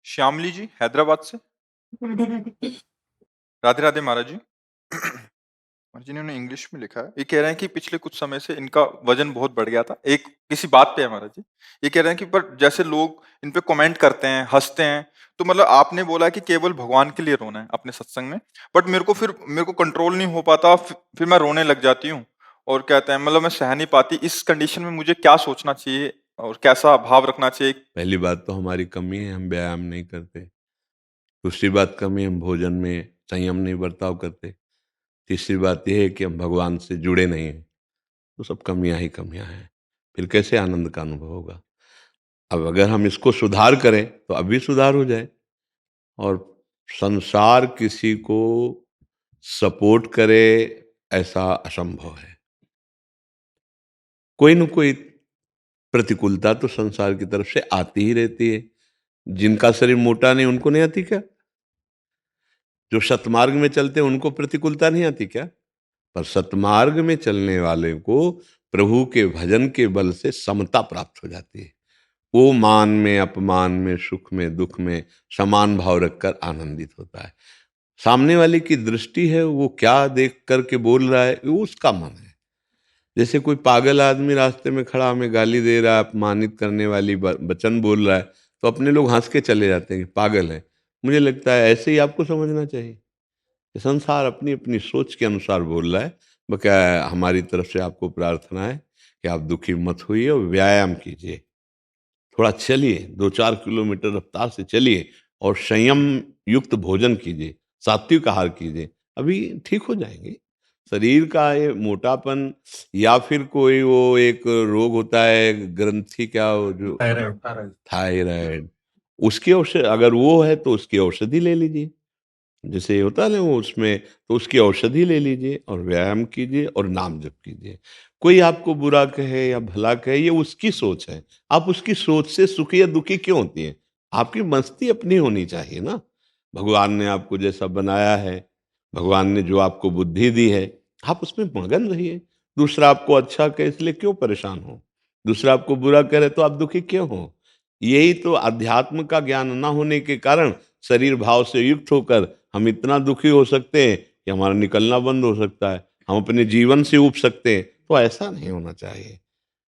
श्यामली जी हैदराबाद से। राधे राधे महाराज जी। महाराज जी ने इंग्लिश में लिखा है, ये कह रहे हैं कि पिछले कुछ समय से इनका वजन बहुत बढ़ गया था, एक किसी बात पे है महाराज जी। ये कह रहे हैं कि पर जैसे लोग इन पे कमेंट करते हैं, हंसते हैं, तो मतलब आपने बोला कि केवल भगवान के लिए रोना है अपने सत्संग में, बट मेरे को कंट्रोल नहीं हो पाता, फिर मैं रोने लग जाती हूँ। और कहते हैं मतलब मैं सह नहीं पाती, इस कंडीशन में मुझे क्या सोचना चाहिए और कैसा भाव रखना चाहिए? पहली बात तो हमारी कमी है, हम व्यायाम नहीं करते। दूसरी बात कमी, हम भोजन में संयम नहीं बर्ताव करते। तीसरी बात यह है कि हम भगवान से जुड़े नहीं हैं। तो सब कमियां ही कमियां हैं। फिर कैसे आनंद का अनुभव होगा? अब अगर हम इसको सुधार करें तो अभी सुधार हो जाए। और संसार किसी को सपोर्ट करे ऐसा असंभव है। कोई न कोई प्रतिकूलता तो संसार की तरफ से आती ही रहती है। जिनका शरीर मोटा नहीं उनको नहीं आती क्या? जो सतमार्ग में चलते हैं उनको प्रतिकूलता नहीं आती क्या? पर सतमार्ग में चलने वाले को प्रभु के भजन के बल से समता प्राप्त हो जाती है। वो मान में, अपमान में, सुख में, दुख में समान भाव रखकर आनंदित होता है। सामने वाले की दृष्टि है, वो क्या देख करके बोल रहा है, वो उसका मन है। जैसे कोई पागल आदमी रास्ते में खड़ा हमें गाली दे रहा है, अपमानित करने वाली वचन बोल रहा है, तो अपने लोग हंस के चले जाते हैं कि पागल है। मुझे लगता है ऐसे ही आपको समझना चाहिए कि संसार अपनी अपनी सोच के अनुसार बोल रहा है। बकाया हमारी तरफ से आपको प्रार्थना है कि आप दुखी मत होइए और व्यायाम कीजिए। थोड़ा चलिए, 2-4 किलोमीटर रफ्तार से चलिए और संयम युक्त भोजन कीजिए, सात्विक आहार कीजिए। अभी ठीक हो जाएंगे। शरीर का ये मोटापन या फिर कोई वो एक रोग होता है, ग्रंथि, क्या वो जो थायराइड, उसकी औषधि अगर वो है तो उसकी औषधि ले लीजिए। जैसे होता है ना वो उसमें, तो उसकी औषधि ले लीजिए और व्यायाम कीजिए और नाम जप कीजिए। कोई आपको बुरा कहे या भला कहे, ये उसकी सोच है। आप उसकी सोच से सुखी या दुखी क्यों होती है? आपकी मस्ती अपनी होनी चाहिए ना। भगवान ने आपको जैसा बनाया है, भगवान ने जो आपको बुद्धि दी है, आप उसमें मगन रहिए। दूसरा आपको अच्छा कहे इसलिए क्यों परेशान हो? दूसरा आपको बुरा करे तो आप दुखी क्यों हो? यही तो अध्यात्म का ज्ञान न होने के कारण शरीर भाव से युक्त होकर हम इतना दुखी हो सकते हैं कि हमारा निकलना बंद हो सकता है, हम अपने जीवन से ऊब सकते हैं। तो ऐसा नहीं होना चाहिए।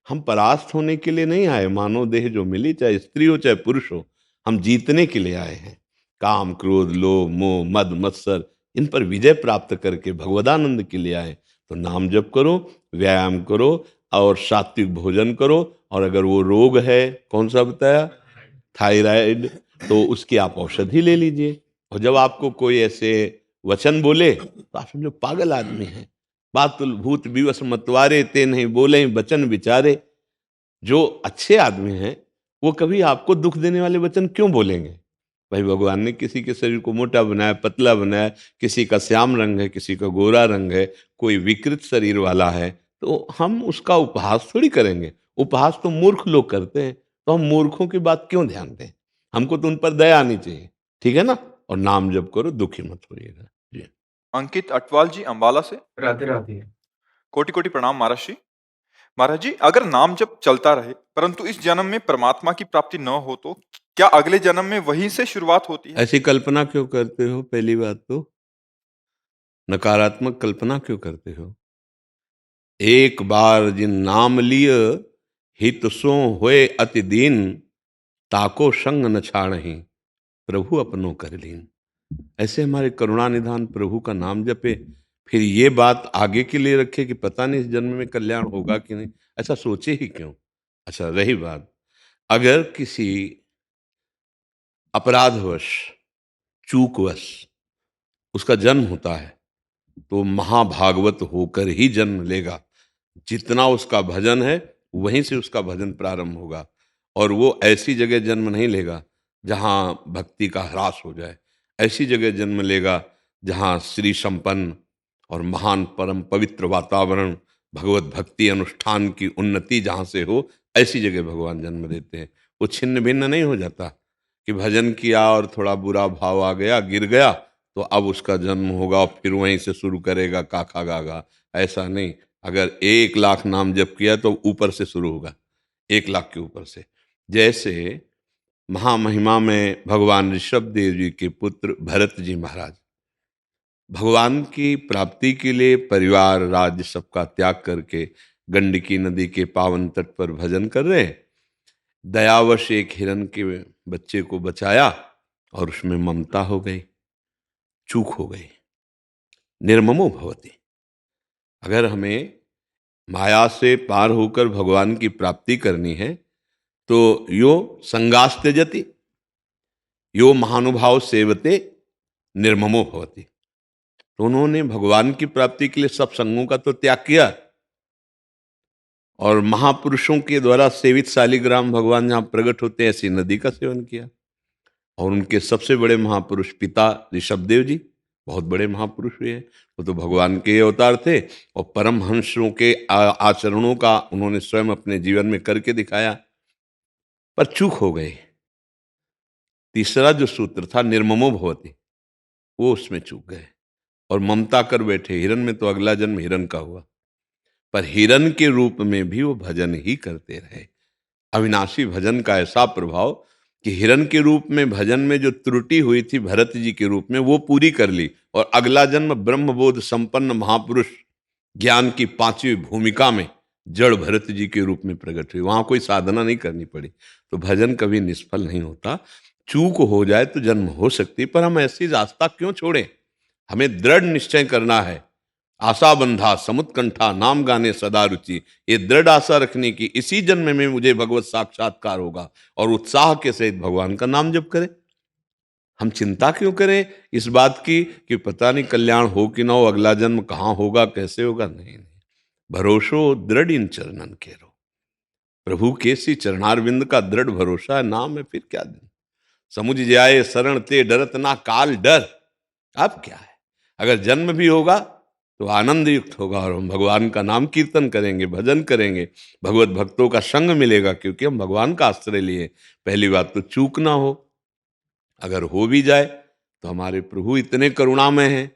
हम परास्त होने के लिए नहीं आए। मानव देह जो मिली, चाहे स्त्री हो चाहे पुरुष हो, हम जीतने के लिए आए हैं। काम, क्रोध, लोभ, मोह, मद, मत्सर, इन पर विजय प्राप्त करके भगवदानंद के लिए आए। तो नाम जप करो, व्यायाम करो और सात्विक भोजन करो। और अगर वो रोग है, कौन सा बताया, थायराइड, तो उसकी आप औषधि ले लीजिए। और जब आपको कोई ऐसे वचन बोले तो आप समझो पागल आदमी है। बातुल भूत विवश मतवारे, ते नहीं बोले वचन विचारे। जो अच्छे आदमी हैं वो कभी आपको दुख देने वाले वचन क्यों बोलेंगे? भाई भगवान ने किसी के शरीर को मोटा बनाया, पतला बनाया, किसी का श्याम रंग है, किसी का गोरा रंग है, कोई विकृत शरीर वाला है, तो हम उसका उपहास थोड़ी करेंगे। उपहास तो मूर्ख लोग करते हैं। तो हम मूर्खों की बात क्यों ध्यान दें? हमको तो उन पर दया आनी चाहिए। ठीक है ना? और नाम जप करो, दुखी मत होइएगा। जी। अंकित अटवाल जी अंबाला से। राधे राधे। कोटि कोटि प्रणाम महाराज जी। महाराज जी, अगर नाम जप चलता रहे परंतु इस जन्म में परमात्मा की प्राप्ति न हो तो क्या अगले जन्म में वहीं से शुरुआत होती है? ऐसी कल्पना क्यों करते हो? पहली बात तो नकारात्मक कल्पना क्यों करते हो? एक बार जिन नाम लिय, हित सो होए अति दीन, ताको संग न छाड़हीं, प्रभु अपनो कर लीन। ऐसे हमारे करुणा निधान प्रभु का नाम जपे, फिर ये बात आगे के लिए रखे कि पता नहीं इस जन्म में कल्याण होगा कि नहीं। ऐसा सोचे ही क्यों? अच्छा, रही बात, अगर किसी अपराधवश, चूकवश उसका जन्म होता है, तो महाभागवत होकर ही जन्म लेगा। जितना उसका भजन है वहीं से उसका भजन प्रारंभ होगा। और वो ऐसी जगह जन्म नहीं लेगा जहाँ भक्ति का ह्रास हो जाए। ऐसी जगह जन्म लेगा जहाँ श्री संपन्न और महान परम पवित्र वातावरण, भगवत भक्ति अनुष्ठान की उन्नति जहाँ से हो, ऐसी जगह भगवान जन्म देते हैं। वो छिन्न भिन्न नहीं हो जाता कि भजन किया और थोड़ा बुरा भाव आ गया, गिर गया, तो अब उसका जन्म होगा और फिर वहीं से शुरू करेगा काखा गागा। ऐसा नहीं। अगर 1 लाख नाम जप किया तो ऊपर से शुरू होगा, 1 लाख के ऊपर से। जैसे महामहिमा में भगवान ऋषभ देव जी के पुत्र भरत जी महाराज भगवान की प्राप्ति के लिए परिवार राज्य सबका त्याग करके गंडकी नदी के पावन तट पर भजन कर रहे हैं। दयावश एक हिरन के बच्चे को बचाया और उसमें ममता हो गई, चूक हो गई। निर्ममो भवति। अगर हमें माया से पार होकर भगवान की प्राप्ति करनी है तो यो संगास त्यजति, यो महानुभाव सेवते निर्ममो भवति। तो उन्होंने भगवान की प्राप्ति के लिए सब संगों का तो त्याग किया और महापुरुषों के द्वारा सेवित शालिग्राम भगवान जहां प्रकट होते हैं ऐसी नदी का सेवन किया। और उनके सबसे बड़े महापुरुष पिता ऋषभदेव जी बहुत बड़े महापुरुष हुए हैं। वो तो भगवान के अवतार थे और परमहंसों के आचरणों का उन्होंने स्वयं अपने जीवन में करके दिखाया, पर चूक हो गए। तीसरा जो सूत्र था निर्ममो भवति, वो उसमें चूक गए और ममता कर बैठे। हिरन में तो अगला जन्म हिरन का हुआ, पर हिरन के रूप में भी वो भजन ही करते रहे। अविनाशी भजन का ऐसा प्रभाव कि हिरन के रूप में भजन में जो त्रुटि हुई थी भरत जी के रूप में वो पूरी कर ली और अगला जन्म ब्रह्मबोध संपन्न महापुरुष ज्ञान की पांचवी भूमिका में जड़ भरत जी के रूप में प्रकट हुई। वहां कोई साधना नहीं करनी पड़ी। तो भजन कभी निष्फल नहीं होता। चूक हो जाए तो जन्म हो सकती, पर हम ऐसी रास्ता क्यों छोड़ें? हमें दृढ़ निश्चय करना है। आशा बंधा समुत्कंठा नाम गाने सदा रुचि। ये दृढ़ आशा रखने की इसी जन्म में मुझे भगवत साक्षात्कार होगा और उत्साह के सहित भगवान का नाम जप करें। हम चिंता क्यों करें इस बात की कि पता नहीं कल्याण हो कि ना हो, अगला जन्म कहाँ होगा, कैसे होगा? नहीं नहीं, भरोसो दृढ़ इन चरणन केरो। प्रभु के सी चरणारविंद का दृढ़ भरोसा है, नाम है, फिर क्या दिन। समुझ जाए शरण ते डरत ना काल डर। अब क्या है, अगर जन्म भी होगा तो आनंद युक्त होगा और हम भगवान का नाम कीर्तन करेंगे, भजन करेंगे, भगवत भक्तों का संग मिलेगा, क्योंकि हम भगवान का आश्रय लिए। पहली बात तो चूक ना हो, अगर हो भी जाए तो हमारे प्रभु इतने करुणामय हैं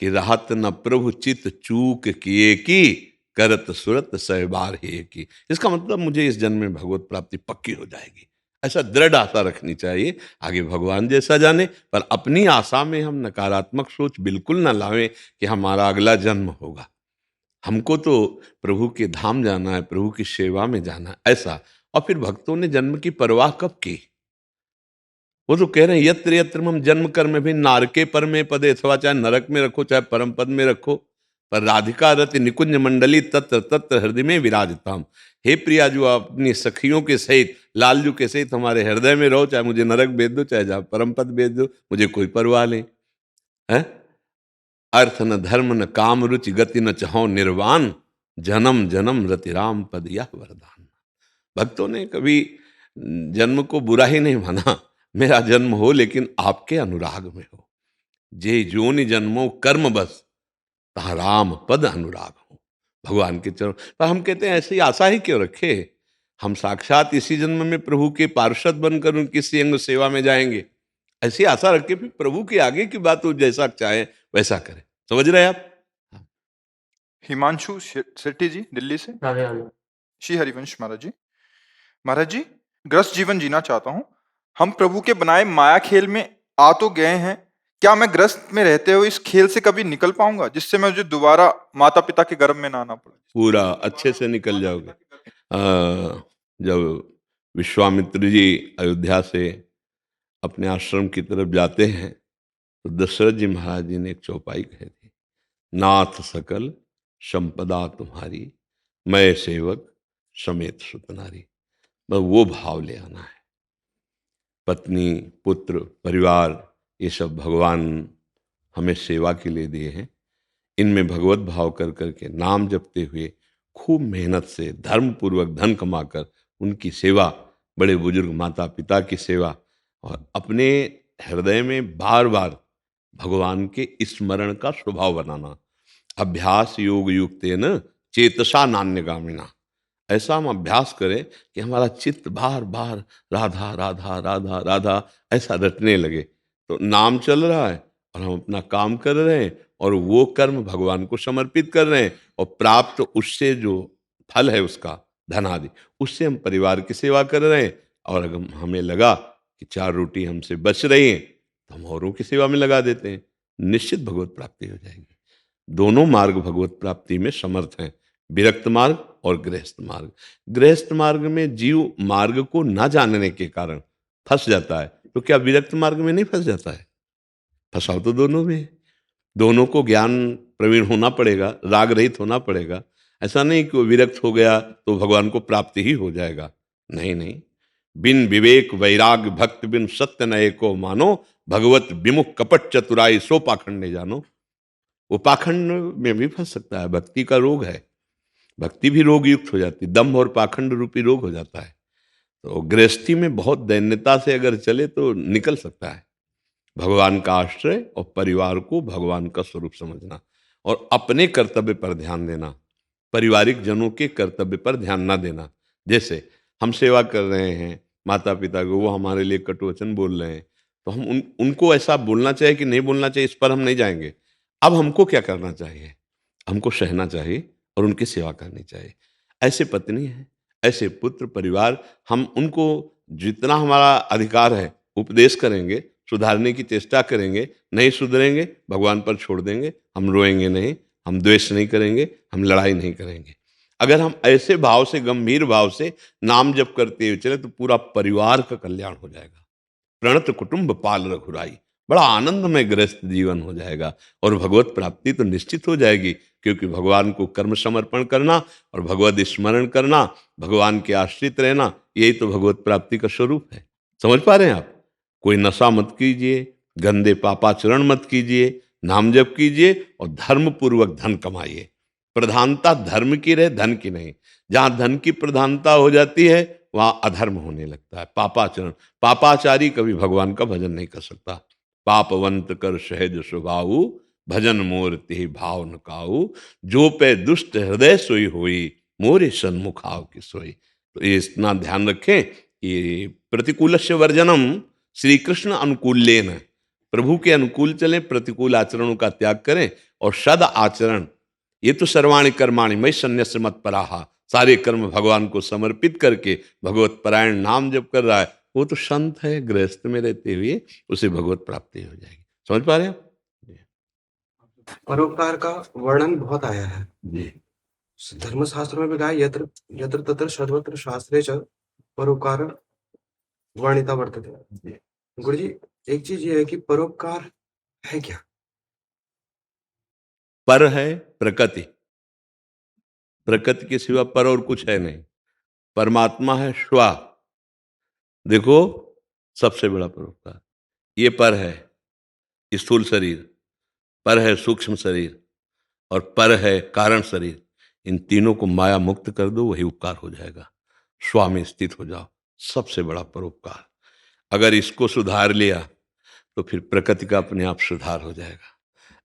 कि राहत न प्रभु चित चूक किए की करत सुरत सहबार हे की। इसका मतलब मुझे इस जन्म में भगवत प्राप्ति पक्की हो जाएगी, ऐसा दृढ़ आशा रखनी चाहिए। आगे भगवान जैसा जाने, पर अपनी आशा में हम नकारात्मक सोच बिल्कुल ना लावें कि हमारा अगला जन्म होगा। हमको तो प्रभु के धाम जाना है, प्रभु की सेवा में जाना है, ऐसा। और फिर भक्तों ने जन्म की परवाह कब की? वो तो कह रहे हैं यत्र यत्र हम जन्म कर्म भी नारके पर में पदे, अथवा चाहे नरक में रखो चाहे परम पद में रखो, पर राधिका रति निकुंज मंडली तत्र तत्र हृदय में विराजताम। हे प्रिया, जो आप अपनी सखियों के सहित लालजू के सहित हमारे हृदय में रहो, चाहे मुझे नरक भेज दो चाहे जहाँ परम पद भेज दो, मुझे कोई परवाह नहीं है। अर्थ न धर्म न काम रुचि गति न चाहो निर्वाण, जन्म जन्म रति राम पद यह वरदान। भक्तों ने कभी जन्म को बुरा ही नहीं माना। मेरा जन्म हो लेकिन आपके अनुराग में हो। जे जोनि जन्मो कर्म बस, तहाँ राम पद अनुराग हो। भगवान के चरण पर हम कहते हैं ऐसी आशा ही क्यों रखे? हम साक्षात इसी जन्म में प्रभु के पार्षद बनकर उनकी संग सेवा में जाएंगे। ऐसी आशा रखे, फिर प्रभु के आगे की बात वो जैसा चाहे वैसा करें। समझ रहे हैं आप? हिमांशु शेट्टी जी दिल्ली से। हाँ हाँ। श्री हरिवंश महाराज जी। महाराज जी, ग्रस्त जीवन जीना चाहता हूँ। हम प्रभु के बनाए माया खेल में आ तो गए हैं, क्या मैं ग्रस्त में रहते हुए इस खेल से कभी निकल पाऊंगा, जिससे मैं मुझे दोबारा माता पिता के गर्भ में ना आना पड़े? पूरा अच्छे से निकल जाओगे। जब विश्वामित्र जी अयोध्या से अपने आश्रम की तरफ जाते हैं तो दशरथ जी महाराज जी ने एक चौपाई कही थी, नाथ सकल संपदा तुम्हारी, मैं सेवक समेत सुतनारी। बस वो भाव ले आना है। पत्नी पुत्र परिवार ये सब भगवान हमें सेवा के लिए दिए हैं। इनमें भगवत भाव कर करके नाम जपते हुए खूब मेहनत से धर्म पूर्वक धन कमाकर उनकी सेवा, बड़े बुजुर्ग माता पिता की सेवा, और अपने हृदय में बार बार भगवान के स्मरण का स्वभाव बनाना। अभ्यास योग युक्तेन चेतसा नान्यगामिना। ऐसा हम अभ्यास करें कि हमारा चित्त बार बार राधा राधा राधा राधा ऐसा रटने लगे। तो नाम चल रहा है और हम अपना काम कर रहे हैं और वो कर्म भगवान को समर्पित कर रहे हैं, और प्राप्त उससे जो फल है उसका धन आदि, उससे हम परिवार की सेवा कर रहे हैं। और अगर हमें लगा कि 4 रोटी हमसे बच रही हैं तो हम औरों की सेवा में लगा देते हैं, निश्चित भगवत प्राप्ति हो जाएगी। दोनों मार्ग भगवत प्राप्ति में समर्थ हैं, विरक्त मार्ग और गृहस्थ मार्ग। गृहस्थ मार्ग में जीव मार्ग को ना जानने के कारण फंस जाता है, तो क्या विरक्त मार्ग में नहीं फंस जाता है? फंसाव तो दोनों में है। दोनों को ज्ञान प्रवीण होना पड़ेगा, राग रहित होना पड़ेगा। ऐसा नहीं कि वो विरक्त हो गया तो भगवान को प्राप्ति ही हो जाएगा। नहीं, नहीं। बिन विवेक वैराग भक्त बिन सत्य नये को मानो, भगवत विमुख कपट चतुराई सो पाखंड जानो। वो पाखंड में भी फंस सकता है, भक्ति का रोग है। भक्ति भी रोग युक्त हो जाती है, दम्भ और पाखंड रूपी रोग हो जाता है। तो गृहस्थी में बहुत दैन्यता से अगर चले तो निकल सकता है। भगवान का आश्रय और परिवार को भगवान का स्वरूप समझना और अपने कर्तव्य पर ध्यान देना, पारिवारिक जनों के कर्तव्य पर ध्यान ना देना। जैसे हम सेवा कर रहे हैं माता पिता को, वो हमारे लिए कटुवचन बोल रहे हैं, तो हम उनको ऐसा बोलना चाहिए कि नहीं बोलना चाहिए, इस पर हम नहीं जाएंगे। अब हमको क्या करना चाहिए? हमको सहना चाहिए और उनकी सेवा करनी चाहिए। ऐसे पत्नी है, ऐसे पुत्र परिवार, हम उनको जितना हमारा अधिकार है उपदेश करेंगे, सुधारने की चेष्टा करेंगे। नहीं सुधरेंगे, भगवान पर छोड़ देंगे। हम रोएंगे नहीं, हम द्वेष नहीं करेंगे, हम लड़ाई नहीं करेंगे। अगर हम ऐसे भाव से, गंभीर भाव से नाम जप करते हुए चले तो पूरा परिवार का कल्याण हो जाएगा। प्रणत कुटुंब पाल रघुराई, बड़ा आनंदमय गृहस्थ जीवन हो जाएगा और भगवत प्राप्ति तो निश्चित हो जाएगी, क्योंकि भगवान को कर्म समर्पण करना और भगवत स्मरण करना, भगवान के आश्रित रहना, यही तो भगवत प्राप्ति का स्वरूप है। समझ पा रहे हैं आप? कोई नशा मत कीजिए, गंदे पापाचरण मत कीजिए, नाम जप कीजिए और धर्म पूर्वक धन कमाइए। प्रधानता धर्म की रहे, धन की नहीं। जहां धन की प्रधानता हो जाती है वहां अधर्म होने लगता है, पापाचरण। पापाचारी कभी भगवान का भजन नहीं कर सकता। पापवंत कर सहज स्वभाव, भजन मोर ते भाव न काऊ, जो पे दुष्ट हृदय सोई होई, मोरे सन्मुख आव की सोई। तो ये इतना ध्यान रखें, ये प्रतिकूलस्य वर्जनम श्री कृष्ण अनुकूल्येन, प्रभु के अनुकूल चलें, प्रतिकूल आचरणों का त्याग करें और सद आचरण। ये तो सर्वाणि कर्माणि मयि सन्न्यस्य मत्पराः, सारे कर्म भगवान को समर्पित करके भगवत परायण नाम जप कर रहा है, वो तो संत है। गृहस्थ में रहते हुए उसे भगवत प्राप्ति हो जाएगी। समझ पा रहे हैं आप? परोपकार का वर्णन बहुत आया है जी। धर्मशास्त्र में भी कहा है, यत्र यत्र तत्र सर्वत्र शास्त्रे च परोपकार वर्णिता वर्तते। गुरु जी, एक चीज ये है कि परोपकार है क्या? पर है प्रकृति, प्रकृति के सिवा पर और कुछ है नहीं। परमात्मा है स्वा। देखो, सबसे बड़ा परोपकार ये पर है स्थूल शरीर, पर है सूक्ष्म शरीर और पर है कारण शरीर। इन तीनों को माया मुक्त कर दो, वही उपकार हो जाएगा। स्वा में स्थित हो जाओ, सबसे बड़ा परोपकार। अगर इसको सुधार लिया तो फिर प्रकृति का अपने आप सुधार हो जाएगा।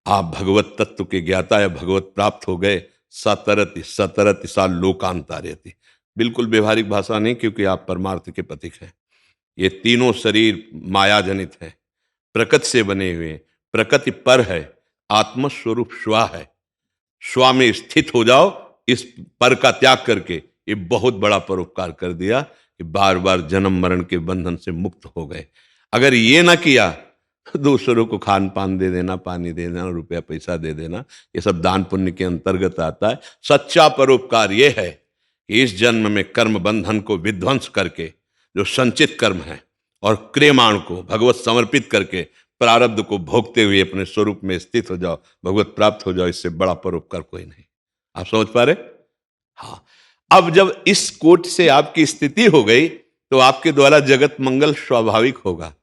आप भगवत तत्व के ज्ञाता या भगवत प्राप्त हो गए, सतरति सतरति सा लोकांतार्यति। बिल्कुल व्यवहारिक भाषा नहीं, क्योंकि आप परमार्थ के प्रतीक हैं। ये तीनों शरीर माया जनित है, प्रकृति से बने हुए हैं। प्रकृति पर है, आत्मस्वरूप स्वा है। स्वा में स्थित हो जाओ, इस पर का त्याग करके। ये बहुत बड़ा परोपकार कर दिया कि बार बार जन्म मरण के बंधन से मुक्त हो गए। अगर ये ना किया तो दूसरों को खान पान दे देना, पानी दे देना, रुपया पैसा दे देना, ये सब दान पुण्य के अंतर्गत आता है। सच्चा परोपकार ये है कि इस जन्म में कर्म बंधन को विध्वंस करके, जो संचित कर्म है, और क्रियमाण को भगवत समर्पित करके प्रारब्ध को भोगते हुए अपने स्वरूप में स्थित हो जाओ, भगवत प्राप्त हो जाओ। इससे बड़ा परोपकार कोई नहीं। आप समझ पा रहे? हाँ। अब जब इस कोट से आपकी स्थिति हो गई तो आपके द्वारा जगत मंगल स्वाभाविक होगा।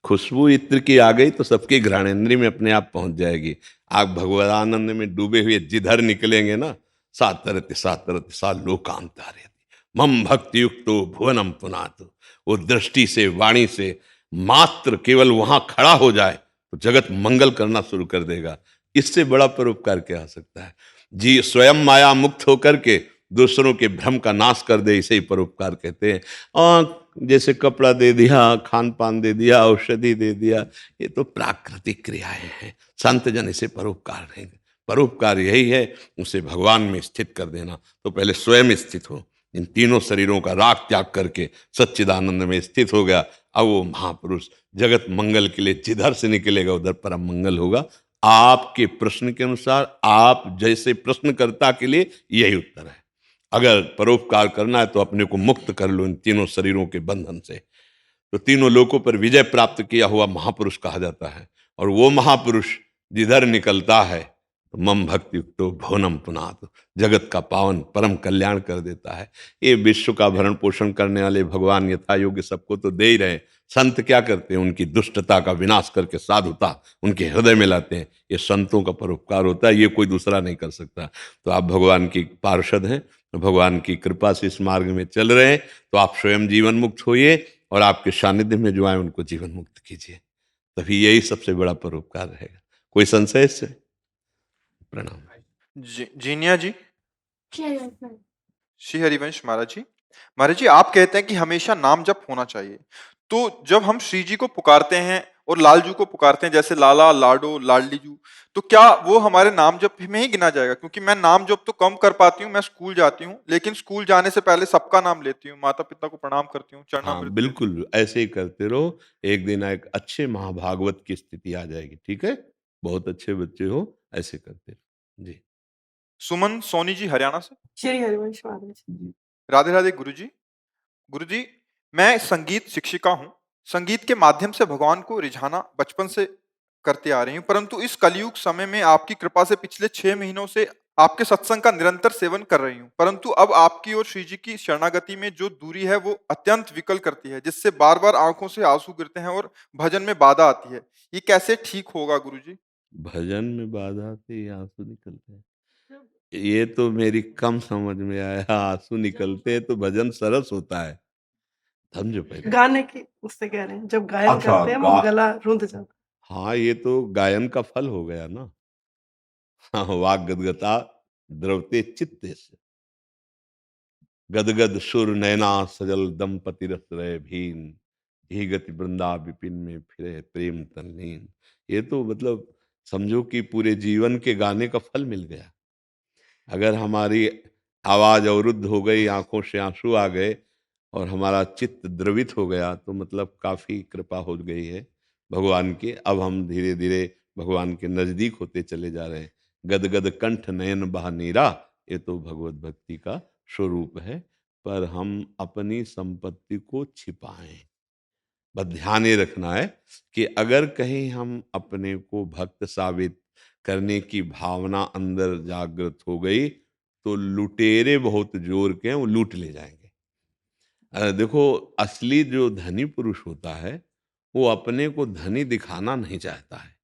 खुशबू इत्र की आ गई तो सबकी घ्राणेन्द्रिय में अपने आप पहुंच जाएगी। आप भगवदानंद में डूबे हुए जिधर निकलेंगे ना, सातरति सा लोकांतार्यति मम भक्ति युक्तो भुवनम पुनातु। वो दृष्टि से, वाणी से मात्र केवल वहां खड़ा हो जाए तो जगत मंगल करना शुरू कर देगा। इससे बड़ा परोपकार क्या हो सकता है? जी स्वयं माया मुक्त होकर के दूसरों के भ्रम का नाश कर दे, इसे ही परोपकार कहते हैं। और जैसे कपड़ा दे दिया, खान पान दे दिया, औषधि दे दिया, ये तो प्राकृतिक क्रियाएं हैं। संत जन इसे परोपकार नहीं। परोपकार यही है, उसे भगवान में स्थित कर देना। तो पहले स्वयं स्थित हो, इन तीनों शरीरों का राग त्याग करके सच्चिदानंद में स्थित हो गया। अब वो महापुरुष जगत मंगल के लिए जिधर से निकलेगा उधर परम मंगल होगा। आपके प्रश्न के अनुसार, आप जैसे प्रश्नकर्ता के लिए यही उत्तर है। अगर परोपकार करना है तो अपने को मुक्त कर लो इन तीनों शरीरों के बंधन से। तो तीनों लोकों पर विजय प्राप्त किया हुआ महापुरुष कहा जाता है। और वो महापुरुष जिधर निकलता है तो मम भक्ति युक्तो भुवनम पुनात, जगत का पावन परम कल्याण कर देता है। ये विश्व का भरण पोषण करने वाले भगवान यथा योग्य सबको तो दे ही रहे हैं। संत क्या करते हैं? उनकी दुष्टता का विनाश करके साधुता उनके हृदय में लाते हैं। ये संतों का परोपकार होता है, ये कोई दूसरा नहीं कर सकता। तो आप भगवान की पार्षद हैं, भगवान की कृपा से इस मार्ग में चल रहे हैं, तो आप स्वयं जीवन मुक्त होइए और आपके सानिध्य में जो आए उनको जीवन मुक्त कीजिए। तभी यही सबसे बड़ा परोपकार रहेगा। कोई संशय इससे? प्रणाम। जीनिया जी, श्री हरिवंश महाराज जी। महाराज जी, आप कहते हैं कि हमेशा नाम जप होना चाहिए। तो जब हम श्री जी को पुकारते हैं और लालजू को पुकारते हैं, जैसे लाला, लाडो, लाडली जू, तो क्या वो हमारे नाम जप में ही गिना जाएगा? क्योंकि मैं नाम जप तो कम कर पाती हूँ, मैं स्कूल जाती हूँ, लेकिन स्कूल जाने से पहले सबका नाम लेती हूँ, माता पिता को प्रणाम करती हूँ, हाँ, चरणामृत लेती हूँ। बिल्कुल ऐसे ही करते रहो। एक दिन एक अच्छे महाभागवत की स्थिति आ जाएगी। ठीक है, बहुत अच्छे बच्चे हो, ऐसे करते रहो जी। सुमन सोनी जी, हरियाणा से। श्री हरिवंश महाराज। राधे राधे गुरुजी। गुरुजी, मैं संगीत शिक्षिका हूँ। संगीत के माध्यम से भगवान को रिझाना बचपन से करते आ रही हूँ, परंतु इस कलयुग समय में आपकी कृपा से पिछले 6 महीनों से आपके सत्संग का निरंतर सेवन कर रही हूँ, परंतु अब आपकी और श्री जी की शरणागति में जो दूरी है वो अत्यंत विकल करती है, जिससे बार बार आंखों से आंसू गिरते हैं और भजन में बाधा आती है। ये कैसे ठीक होगा गुरुजी? भजन में बाधा से ही आंसू निकलते हैं, ये तो मेरी कम समझ में आया। आंसू निकलते हैं तो भजन सरस होता है, समझो पहले। गाने की उससे कह रहे हैं, जब गायन अच्छा, करते हैं वो गला रुंध जाता है। हाँ, ये तो गायन का फल हो गया ना। हाँ, वाग गदगता द्रवते चित्ते से, गदगद सुर नैना सजल दंपति रस रहे भीन, ही गति वृंदा विपिन में फिरे प्रेम तल्लीन। ये तो मतलब समझो कि पूरे जीवन के गाने का फल मिल गया। अगर हमारी आवाज अवरुद्ध हो गई, आंखों से आंसू आ गए और हमारा चित्त द्रवित हो गया, तो मतलब काफी कृपा हो गई है भगवान की। अब हम धीरे धीरे भगवान के नजदीक होते चले जा रहे हैं। गदगद कंठ नयन बहा नीरा, ये तो भगवत भक्ति का स्वरूप है। पर हम अपनी संपत्ति को छिपाएं। बस ध्यान ये रखना है कि अगर कहीं हम अपने को भक्त साबित करने की भावना अंदर जागृत हो गई, तो लुटेरे बहुत जोर के हैं, वो लूट ले जाएंगे। देखो, असली जो धनी पुरुष होता है वो अपने को धनी दिखाना नहीं चाहता है,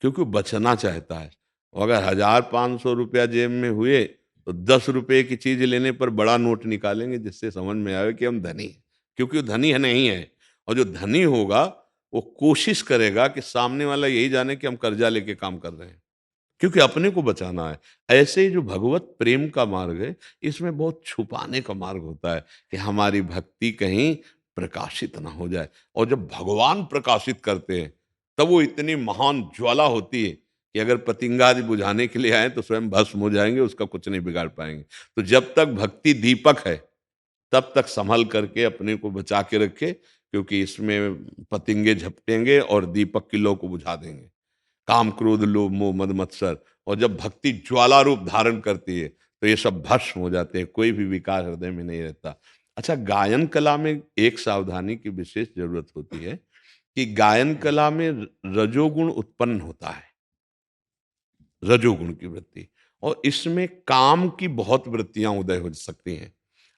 क्योंकि वो बचना चाहता है। और अगर 1,000-500 रुपया जेब में हुए तो 10 रुपए की चीज लेने पर बड़ा नोट निकालेंगे, जिससे समझ में आए कि हम धनी हैं, क्योंकि वो धनी है नहीं है। और जो धनी होगा वो कोशिश करेगा कि सामने वाला यही जाने कि हम कर्जा लेके काम कर रहे हैं, क्योंकि अपने को बचाना है। ऐसे ही जो भगवत प्रेम का मार्ग है, इसमें बहुत छुपाने का मार्ग होता है कि हमारी भक्ति कहीं प्रकाशित ना हो जाए। और जब भगवान प्रकाशित करते हैं तब वो इतनी महान ज्वाला होती है कि अगर पतिंगा आदि बुझाने के लिए आए तो स्वयं भस्म हो जाएंगे, उसका कुछ नहीं बिगाड़ पाएंगे। तो जब तक भक्ति दीपक है तब तक संभल करके अपने को बचा के रखे, क्योंकि इसमें पतिंगे झपटेंगे और दीपक की लौ को बुझा देंगे। काम क्रोध लोभ मोह मद मत्सर, और जब भक्ति ज्वाला रूप धारण करती है तो ये सब भस्म हो जाते हैं, कोई भी विकार हृदय में नहीं रहता। अच्छा, गायन कला में एक सावधानी की विशेष जरूरत होती है कि गायन कला में रजोगुण उत्पन्न होता है, रजोगुण की वृत्ति, और इसमें काम की बहुत वृत्तियां उदय हो सकती हैं।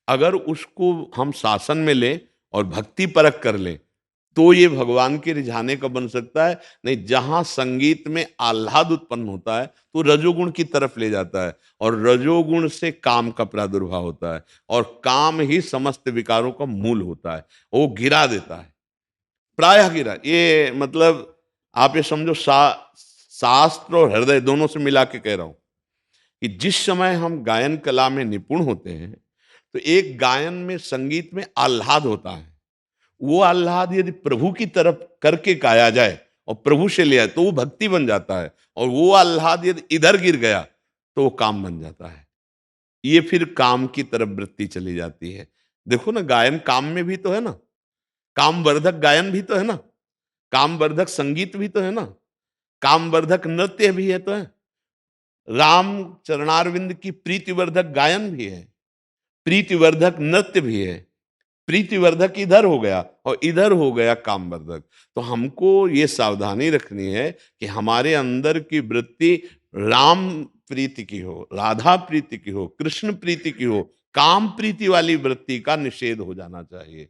अगर उसको हम शासन में लें और भक्ति परक कर लें तो ये भगवान के रिझाने का बन सकता है। नहीं, जहां संगीत में आह्लाद उत्पन्न होता है तो रजोगुण की तरफ ले जाता है, और रजोगुण से काम का प्रादुर्भाव होता है, और काम ही समस्त विकारों का मूल होता है। वो गिरा देता है, प्रायः गिरा। ये मतलब आप ये समझो, शास्त्र और हृदय दोनों से मिला के कह रहा हूं कि जिस समय हम गायन कला में निपुण होते हैं तो एक गायन में संगीत में आह्लाद होता है। वो आह्लाद यदि प्रभु की तरफ करके गाया जाए और प्रभु से लिया तो वो भक्ति बन जाता है, और वो आह्लाद यदि इधर गिर गया तो वो काम बन जाता है। ये फिर काम की तरफ वृत्ति चली जाती है। देखो ना, गायन काम में भी तो है ना, कामवर्धक गायन भी तो है ना, कामवर्धक संगीत भी तो है ना, कामवर्धक नृत्य भी है तो है, राम चरणारविंद की प्रीतिवर्धक गायन भी है, प्रीतिवर्धक नृत्य भी है। प्रीतिवर्धक इधर हो गया और इधर हो गया कामवर्धक। तो हमको ये सावधानी रखनी है कि हमारे अंदर की वृत्ति राम प्रीति की हो, राधा प्रीति की हो, कृष्ण प्रीति की हो, काम प्रीति वाली वृत्ति का निषेध हो जाना चाहिए।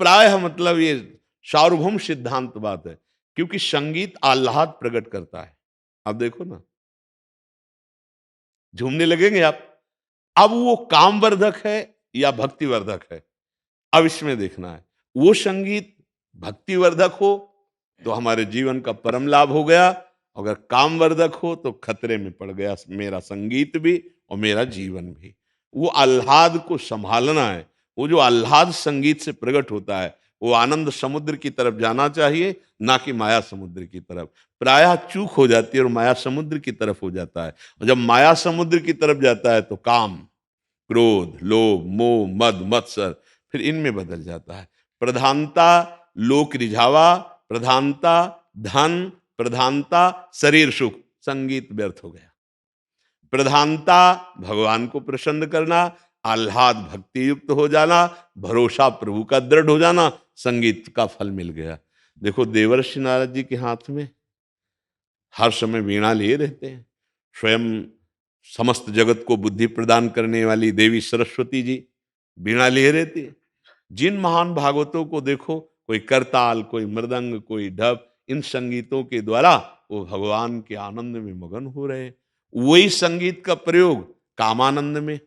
प्रायः मतलब ये सार्वभौम सिद्धांत बात है, क्योंकि संगीत आह्लाद प्रकट करता है। अब देखो ना, झूमने लगेंगे आप। अब वो कामवर्धक है या भक्तिवर्धक है, अब इसमें देखना है। वो संगीत भक्तिवर्धक हो तो हमारे जीवन का परम लाभ हो गया, अगर कामवर्धक हो तो खतरे में पड़ गया मेरा संगीत भी और मेरा जीवन भी। वो आह्लाद को संभालना है। वो जो आह्लाद संगीत से प्रकट होता है, वो आनंद समुद्र की तरफ जाना चाहिए, ना कि माया समुद्र की तरफ। प्रायः चूक हो जाती है और माया समुद्र की तरफ हो जाता है। और जब माया समुद्र की तरफ जाता है तो काम, क्रोध, लोभ, मोह, मद, मत्सर फिर इनमें बदल जाता है। प्रधानता लोक रिझावा, प्रधानता धन, प्रधानता शरीर सुख, संगीत व्यर्थ हो गया। प्रधानता भगवान को प्रसन्न करना, आह्लाद भक्ति युक्त हो जाना, भरोसा प्रभु का दृढ़ हो जाना, संगीत का फल मिल गया। देखो देवर्षि नारद जी के हाथ में हर समय वीणा लिए रहते हैं। स्वयं समस्त जगत को बुद्धि प्रदान करने वाली देवी सरस्वती जी वीणा लिए रहती है। जिन महान भागवतों को देखो, कोई करताल, कोई मृदंग, कोई ढप, इन संगीतों के द्वारा वो भगवान के आनंद में मगन हो रहे हैं। वही संगीत का प्रयोग कामानंद में,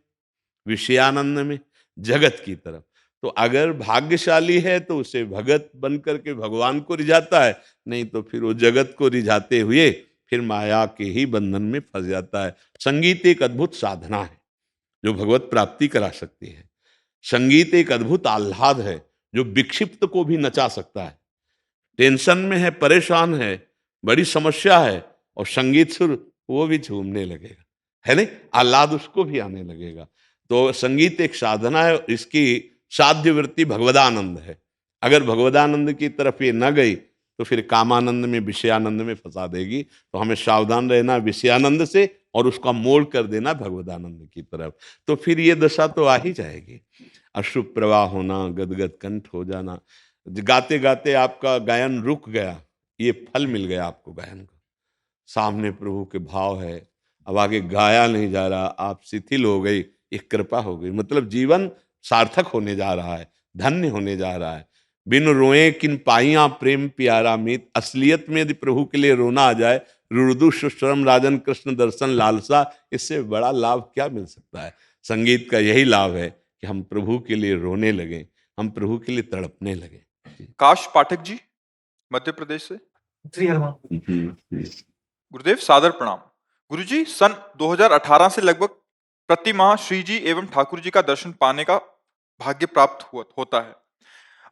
विषयानंद में, जगत की तरफ। तो अगर भाग्यशाली है तो उसे भगत बन करके भगवान को रिझाता है, नहीं तो फिर वो जगत को रिझाते हुए फिर माया के ही बंधन में फंस जाता है। संगीत एक अद्भुत साधना है जो भगवत प्राप्ति करा सकती है। संगीत एक अद्भुत आह्लाद है जो विक्षिप्त को भी नचा सकता है। टेंशन में है, परेशान है, बड़ी समस्या है, और संगीत सुर, वो भी झूमने लगेगा, है नहीं, आह्लाद उसको भी आने लगेगा। तो संगीत एक साधना है, इसकी साध्य वृत्ति भगवदानंद है। अगर भगवदानंद की तरफ ये न गई तो फिर कामानंद में, विषयानंद में फंसा देगी। तो हमें सावधान रहना विषयानंद से और उसका मोड़ कर देना भगवदानंद की तरफ। तो फिर ये दशा तो आ ही जाएगी। अश्रु प्रवाह होना, गदगद कंठ हो जाना, गाते गाते आपका गायन रुक गया, ये फल मिल गया आपको गायन का। सामने प्रभु के भाव है, अब आगे गाया नहीं जा रहा, आप शिथिल हो गई, एक कृपा हो गई, मतलब जीवन सार्थक होने जा रहा है, धन्य होने जा रहा है। बिन रोए किन पाइया प्रेम प्यारा मीत, असलियत में यदि प्रभु के लिए रोना आ जाए, रुदु सुश्रम राजन कृष्ण दर्शन लालसा, इससे बड़ा लाभ क्या मिल सकता है। संगीत का यही लाभ है कि हम प्रभु के लिए रोने लगे, हम प्रभु के लिए तड़पने लगे। काश पाठक जी, मध्य प्रदेश से। श्री हनुमान। गुरुदेव सादर प्रणाम। गुरुजी, सन 2018 से लगभग प्रति माह श्री जी एवं ठाकुर जी का दर्शन पाने का भाग्य प्राप्त होता है।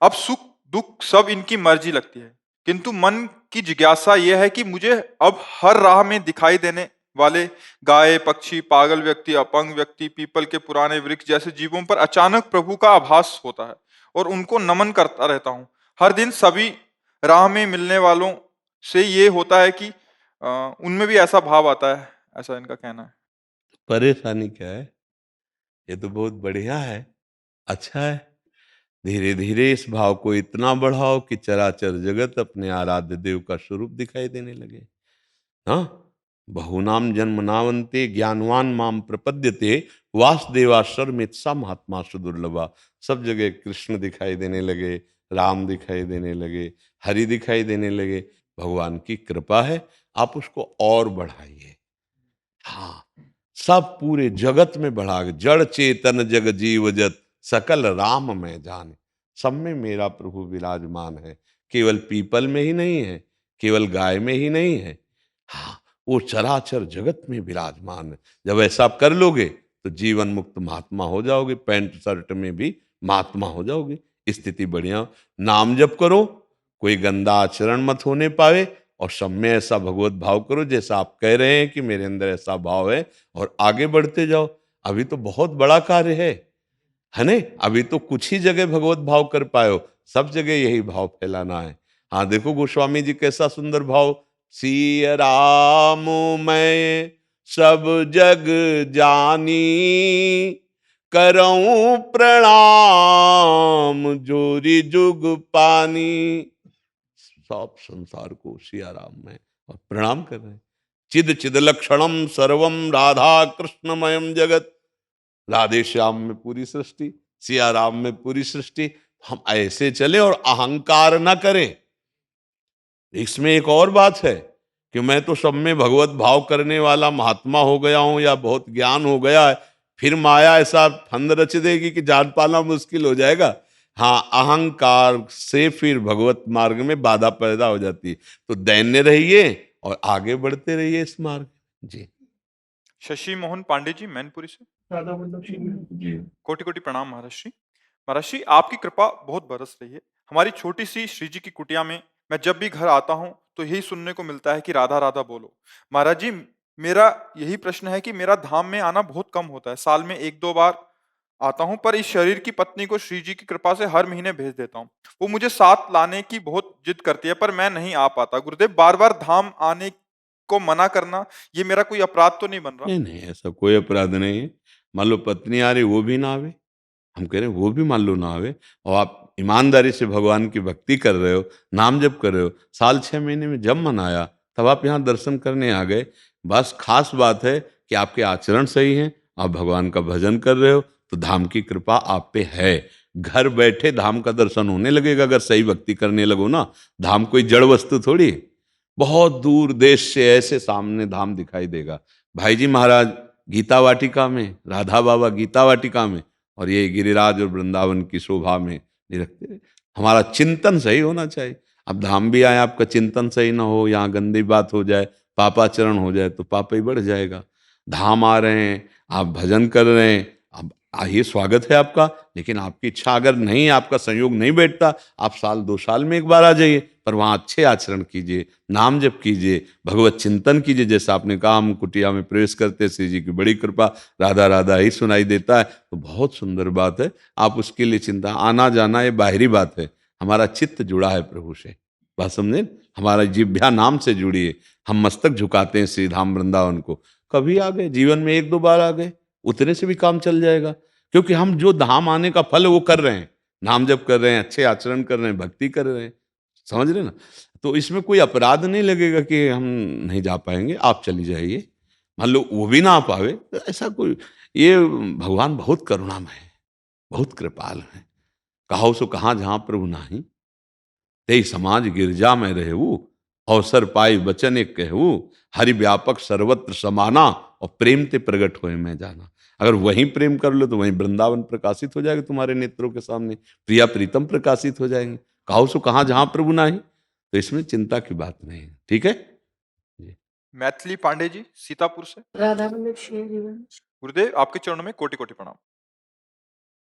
अब सुख दुख सब इनकी मर्जी लगती है, किंतु मन की जिज्ञासा यह है कि मुझे अब हर राह में दिखाई देने वाले गाय, पक्षी, पागल व्यक्ति, अपंग व्यक्ति, पीपल के पुराने वृक्ष जैसे जीवों पर अचानक प्रभु का आभास होता है और उनको नमन करता रहता हूँ। हर दिन सभी राह में मिलने वालों से ये होता है कि उनमें भी ऐसा भाव आता है, ऐसा इनका कहना है। परेशानी क्या है? ये तो बहुत बढ़िया है, अच्छा है। धीरे धीरे इस भाव को इतना बढ़ाओ कि चराचर जगत अपने आराध्य देव का स्वरूप दिखाई देने लगे। हाँ, बहुनाम जन्म नावंते ज्ञानवान माम प्रपद्यते वासुदेवा सर्वमित्सा महात्मा सुदुर्लभा। सब जगह कृष्ण दिखाई देने लगे, राम दिखाई देने लगे, हरि दिखाई देने लगे। भगवान की कृपा है, आप उसको और बढ़ाइए। हाँ, सब पूरे जगत में बढ़ा, जड़ चेतन जग जीव जत सकल राम में जाने। सब में मेरा प्रभु विराजमान है, केवल पीपल में ही नहीं है, केवल गाय में ही नहीं है, हाँ, वो चराचर जगत में विराजमान है। जब ऐसा आप कर लोगे तो जीवन मुक्त महात्मा हो जाओगे, पैंट शर्ट में भी महात्मा हो जाओगे। स्थिति बढ़िया। नाम जप करो, कोई गंदा आचरण मत होने पावे, और सब में ऐसा भगवत भाव करो जैसा आप कह रहे हैं कि मेरे अंदर ऐसा भाव है, और आगे बढ़ते जाओ। अभी तो बहुत बड़ा कार्य है ने? अभी तो कुछ ही जगह भगवत भाव कर पाए हो, सब जगह यही भाव फैलाना है। हाँ, देखो गोस्वामी जी कैसा सुंदर भाव, सिय राम मैं सब जग जानी, करऊं प्रणाम जोरी जुग पानी। सब संसार को सिया राम में और प्रणाम कर रहे हैं। चिद चिद लक्षणम सर्वम राधा कृष्णमयम जगत। राधे श्याम में पूरी सृष्टि, सिया राम में पूरी सृष्टि। हम ऐसे चले और अहंकार ना करें। इसमें एक और बात है कि मैं तो सब में भगवत भाव करने वाला महात्मा हो गया हूं या बहुत ज्ञान हो गया है, फिर माया ऐसा फंद रच देगी कि जान पाना मुश्किल हो जाएगा। हाँ, अहंकार से फिर भगवत मार्ग में बाधा पैदा हो जाती है। तो दैन्य रहिए और आगे बढ़ते रहिए इस मार्ग। जी, शशि मोहन पांडे जी मैनपुरी से। राधा वल्लभ जी। कोटि कोटि प्रणाम महाराज श्री। महाराज श्री, आपकी कृपा बहुत बरस रही है। हमारी छोटी सी श्री जी की कुटिया में मैं जब भी घर आता हूँ तो यही सुनने को मिलता है कि राधा राधा बोलो। महाराज जी, मेरा यही प्रश्न है कि मेरा धाम में आना बहुत कम होता है, साल में 1-2 बार आता हूँ, पर इस शरीर की पत्नी को श्री जी की कृपा से हर महीने भेज देता हूँ। वो मुझे साथ लाने की बहुत जिद करती है, पर मैं नहीं आ पाता। गुरुदेव, बार बार धाम आने को मना करना ये मेरा कोई अपराध तो नहीं बन रहा? नहीं नहीं, ऐसा कोई अपराध नहीं है। मान लो पत्नी आ रही, वो भी ना आवे, हम कह रहे हैं वो भी मान लो ना आवे, और आप ईमानदारी से भगवान की भक्ति कर रहे हो, नाम जप कर रहे हो, साल 6 महीने में जब मन आया तब आप यहाँ दर्शन करने आ गए। बस खास बात है कि आपके आचरण सही हैं, आप भगवान का भजन कर रहे हो, तो धाम की कृपा आप पे है। घर बैठे धाम का दर्शन होने लगेगा अगर सही भक्ति करने लगो ना। धाम कोई जड़ वस्तु थोड़ी है। बहुत दूर देश से ऐसे सामने धाम दिखाई देगा। भाई जी महाराज गीता वाटिका में, राधा बाबा गीता वाटिका में, और ये गिरिराज और वृंदावन की शोभा में नहीं रखते। हमारा चिंतन सही होना चाहिए। अब धाम भी आए, आपका चिंतन सही ना हो, यहाँ गंदी बात हो जाए, पापाचरण हो जाए तो पाप ही बढ़ जाएगा। धाम आ रहे हैं, आप भजन कर रहे हैं, अब आइए, स्वागत है आपका। लेकिन आपकी इच्छा अगर नहीं, आपका संयोग नहीं बैठता, आप साल 2 साल में एक बार आ जाइए, पर वहाँ अच्छे आचरण कीजिए, नाम जप कीजिए, भगवत चिंतन कीजिए। जैसा आपने कहा, हम कुटिया में प्रवेश करते, श्री जी की बड़ी कृपा, राधा राधा ही सुनाई देता है, तो बहुत सुंदर बात है। आप उसके लिए चिंता, आना जाना ये बाहरी बात है। हमारा चित्त जुड़ा है प्रभु से, बात समझे? हमारा जिह्वा नाम से जुड़ी है। हम मस्तक झुकाते हैं श्री धाम वृंदावन को। कभी आ गए, जीवन में 1-2 बार आ गए, उतने से भी काम चल जाएगा। क्योंकि हम जो धाम आने का फल वो कर रहे हैं, नाम जप कर रहे हैं, अच्छे आचरण कर रहे हैं, भक्ति कर रहे हैं, समझ रहे ना? तो इसमें कोई अपराध नहीं लगेगा कि हम नहीं जा पाएंगे, आप चली जाइए। मान लो वो भी ना आ पावे तो ऐसा कोई, ये भगवान बहुत करुणामय है, बहुत कृपाल है। कहो सो कहाँ जहाँ प्रभु नाही, तेई समाज गिरजा में रहू, अवसर पाई वचन एक कहू, हरि व्यापक सर्वत्र समाना, और प्रेम ते प्रगट होए मैं जाना। अगर वहीं प्रेम कर लो तो वहीं वृंदावन प्रकाशित हो जाएगा तुम्हारे नेत्रों के सामने, प्रिया प्रीतम प्रकाशित हो जाएंगे। कहो सो कहाँ जहाँ प्रभु नाही, तो इसमें चिंता की बात नहीं है। ठीक है जी। मैथिली पांडे जी सीतापुर से। राधा वल्लभ श्री जीवन। गुरुदेव, आपके चरणों में कोटि कोटि प्रणाम।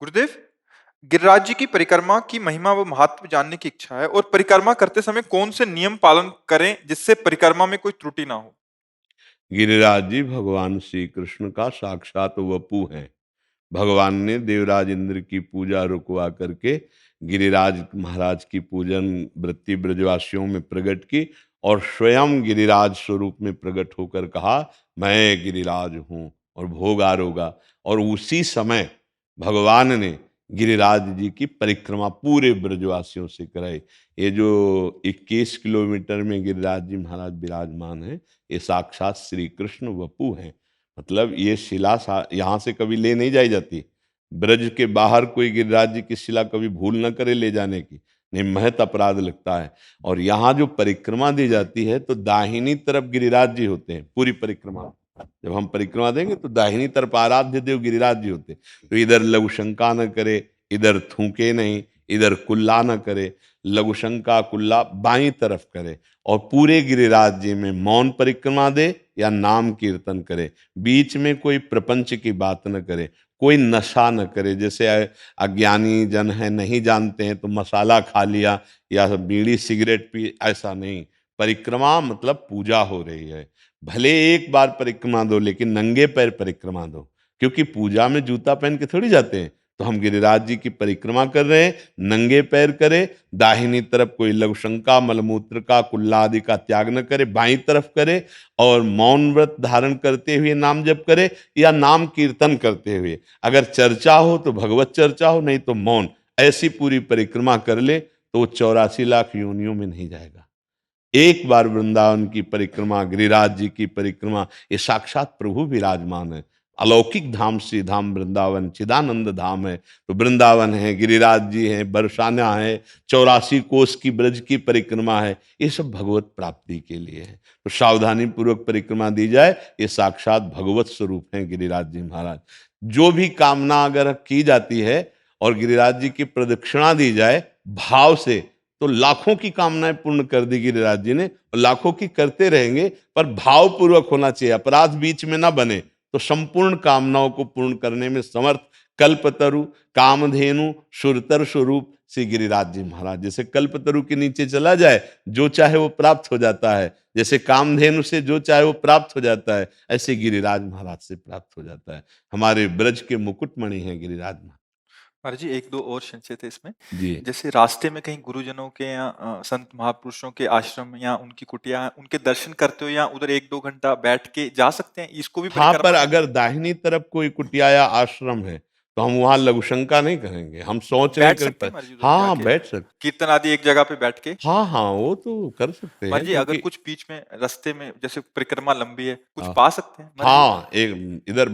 गुरुदेव, गिरिराज जी की परिक्रमा की महिमा व महत्व जानने की इच्छा है, और परिक्रमा करते समय कौन से नियम पालन करें जिससे परिक्रमा में कोई त्रुटि ना हो? गिरिराज जी भगवान श्री कृष्ण का साक्षात वपु है। भगवान ने देवराज इंद्र की पूजा रुकवा करके गिरिराज महाराज की पूजन वृत्ति ब्रजवासियों में प्रकट की, और स्वयं गिरिराज स्वरूप में प्रकट होकर कहा, मैं गिरिराज हूँ और भोग आरोगा। और उसी समय भगवान ने गिरिराज जी की परिक्रमा पूरे ब्रजवासियों से कराई। ये जो 21 किलोमीटर में गिरिराज जी महाराज विराजमान है, ये साक्षात श्री कृष्ण वपु हैं। मतलब ये शिला यहाँ से कभी ले नहीं जाई जाती। ब्रज के बाहर कोई गिरिराज जी की शिला कभी भूल न करे ले जाने की, नहीं महत अपराध लगता है। और यहाँ जो परिक्रमा दी जाती है तो दाहिनी तरफ गिरिराज जी होते हैं पूरी परिक्रमा। जब हम परिक्रमा देंगे तो दाहिनी तरफ आराध्य देव गिरिराज जी होते हैं। तो इधर लघु शंका न करे, इधर थूके नहीं, इधर कुल्ला न करे, लघु शंका कुल्ला बाईं तरफ करे, और पूरे गिरिराज जी में मौन परिक्रमा दे या नाम कीर्तन करे। बीच में कोई प्रपंच की बात न करे, कोई नशा न करे। जैसे अज्ञानी जन है, नहीं जानते हैं तो मसाला खा लिया या बीड़ी सिगरेट पी, ऐसा नहीं। परिक्रमा मतलब पूजा हो रही है। भले एक बार परिक्रमा दो, लेकिन नंगे पैर परिक्रमा दो, क्योंकि पूजा में जूता पहन के थोड़ी जाते हैं। तो हम गिरिराज जी की परिक्रमा कर रहे हैं, नंगे पैर करें। दाहिनी तरफ कोई लघुशंका, मलमूत्र का, कुल्ला आदि का त्याग न करे, बाईं तरफ करे, और मौन व्रत धारण करते हुए नाम जप करे, या नाम कीर्तन करते हुए। अगर चर्चा हो तो भगवत चर्चा हो, नहीं तो मौन। ऐसी पूरी परिक्रमा कर ले तो वो 84 लाख योनियों में नहीं जाएगा। एक बार वृंदावन की परिक्रमा, गिरिराज जी की परिक्रमा, ये साक्षात प्रभु विराजमान है। अलौकिक धाम श्री धाम वृंदावन चिदानंद धाम है। तो वृंदावन है, गिरिराज जी हैं, बरसाना है, 84 कोस की ब्रज की परिक्रमा है, ये सब भगवत प्राप्ति के लिए है। तो सावधानी पूर्वक परिक्रमा दी जाए, ये साक्षात भगवत स्वरूप हैं गिरिराज जी महाराज। जो भी कामना अगर की जाती है और गिरिराज जी की प्रदक्षिणा दी जाए भाव से, तो लाखों की कामनाएं पूर्ण कर दी गिरिराज जी ने, और लाखों की करते रहेंगे, पर भाव पूर्वक होना चाहिए, अपराध बीच में ना बने। तो संपूर्ण कामनाओं को पूर्ण करने में समर्थ कल्पतरु, कामधेनु, सुरतर स्वरूप श्री गिरिराज जी महाराज। जैसे कल्पतरु के नीचे चला जाए, जो चाहे वो प्राप्त हो जाता है, जैसे कामधेनु से जो चाहे वो प्राप्त हो जाता है, ऐसे गिरिराज महाराज से प्राप्त हो जाता है। हमारे ब्रज के मुकुटमणि हैं गिरिराज महाराज। महाराज जी, एक दो और संशय थे इसमें। जी जैसे रास्ते में कहीं गुरुजनों के या संत महापुरुषों के आश्रम या उनकी कुटिया हैं, उनके दर्शन करते हो या उधर 1-2 घंटा बैठ के जा सकते हैं? इसको भी हाँ, पर परिक्रमा में अगर दाहिनी तरफ कोई कुटिया या आश्रम है, तो हम वहां लघुशंका नहीं करेंगे। हम सोच रहे बैठ हैं सकते हैं महाराज जी उधर हाँ हाँ, जाके? बैठ सकते। कीर्तन आदि एक जगह पे बैठ के? हाँ हाँ, वो तो कर सकते महाराज हैं, जी, अगर क्योंकि कुछ बीच में रास्ते में जैसे परिक्रमा लंबी है, कुछ हाँ पा सकते हैं महाराज जी? हाँ, एक इधर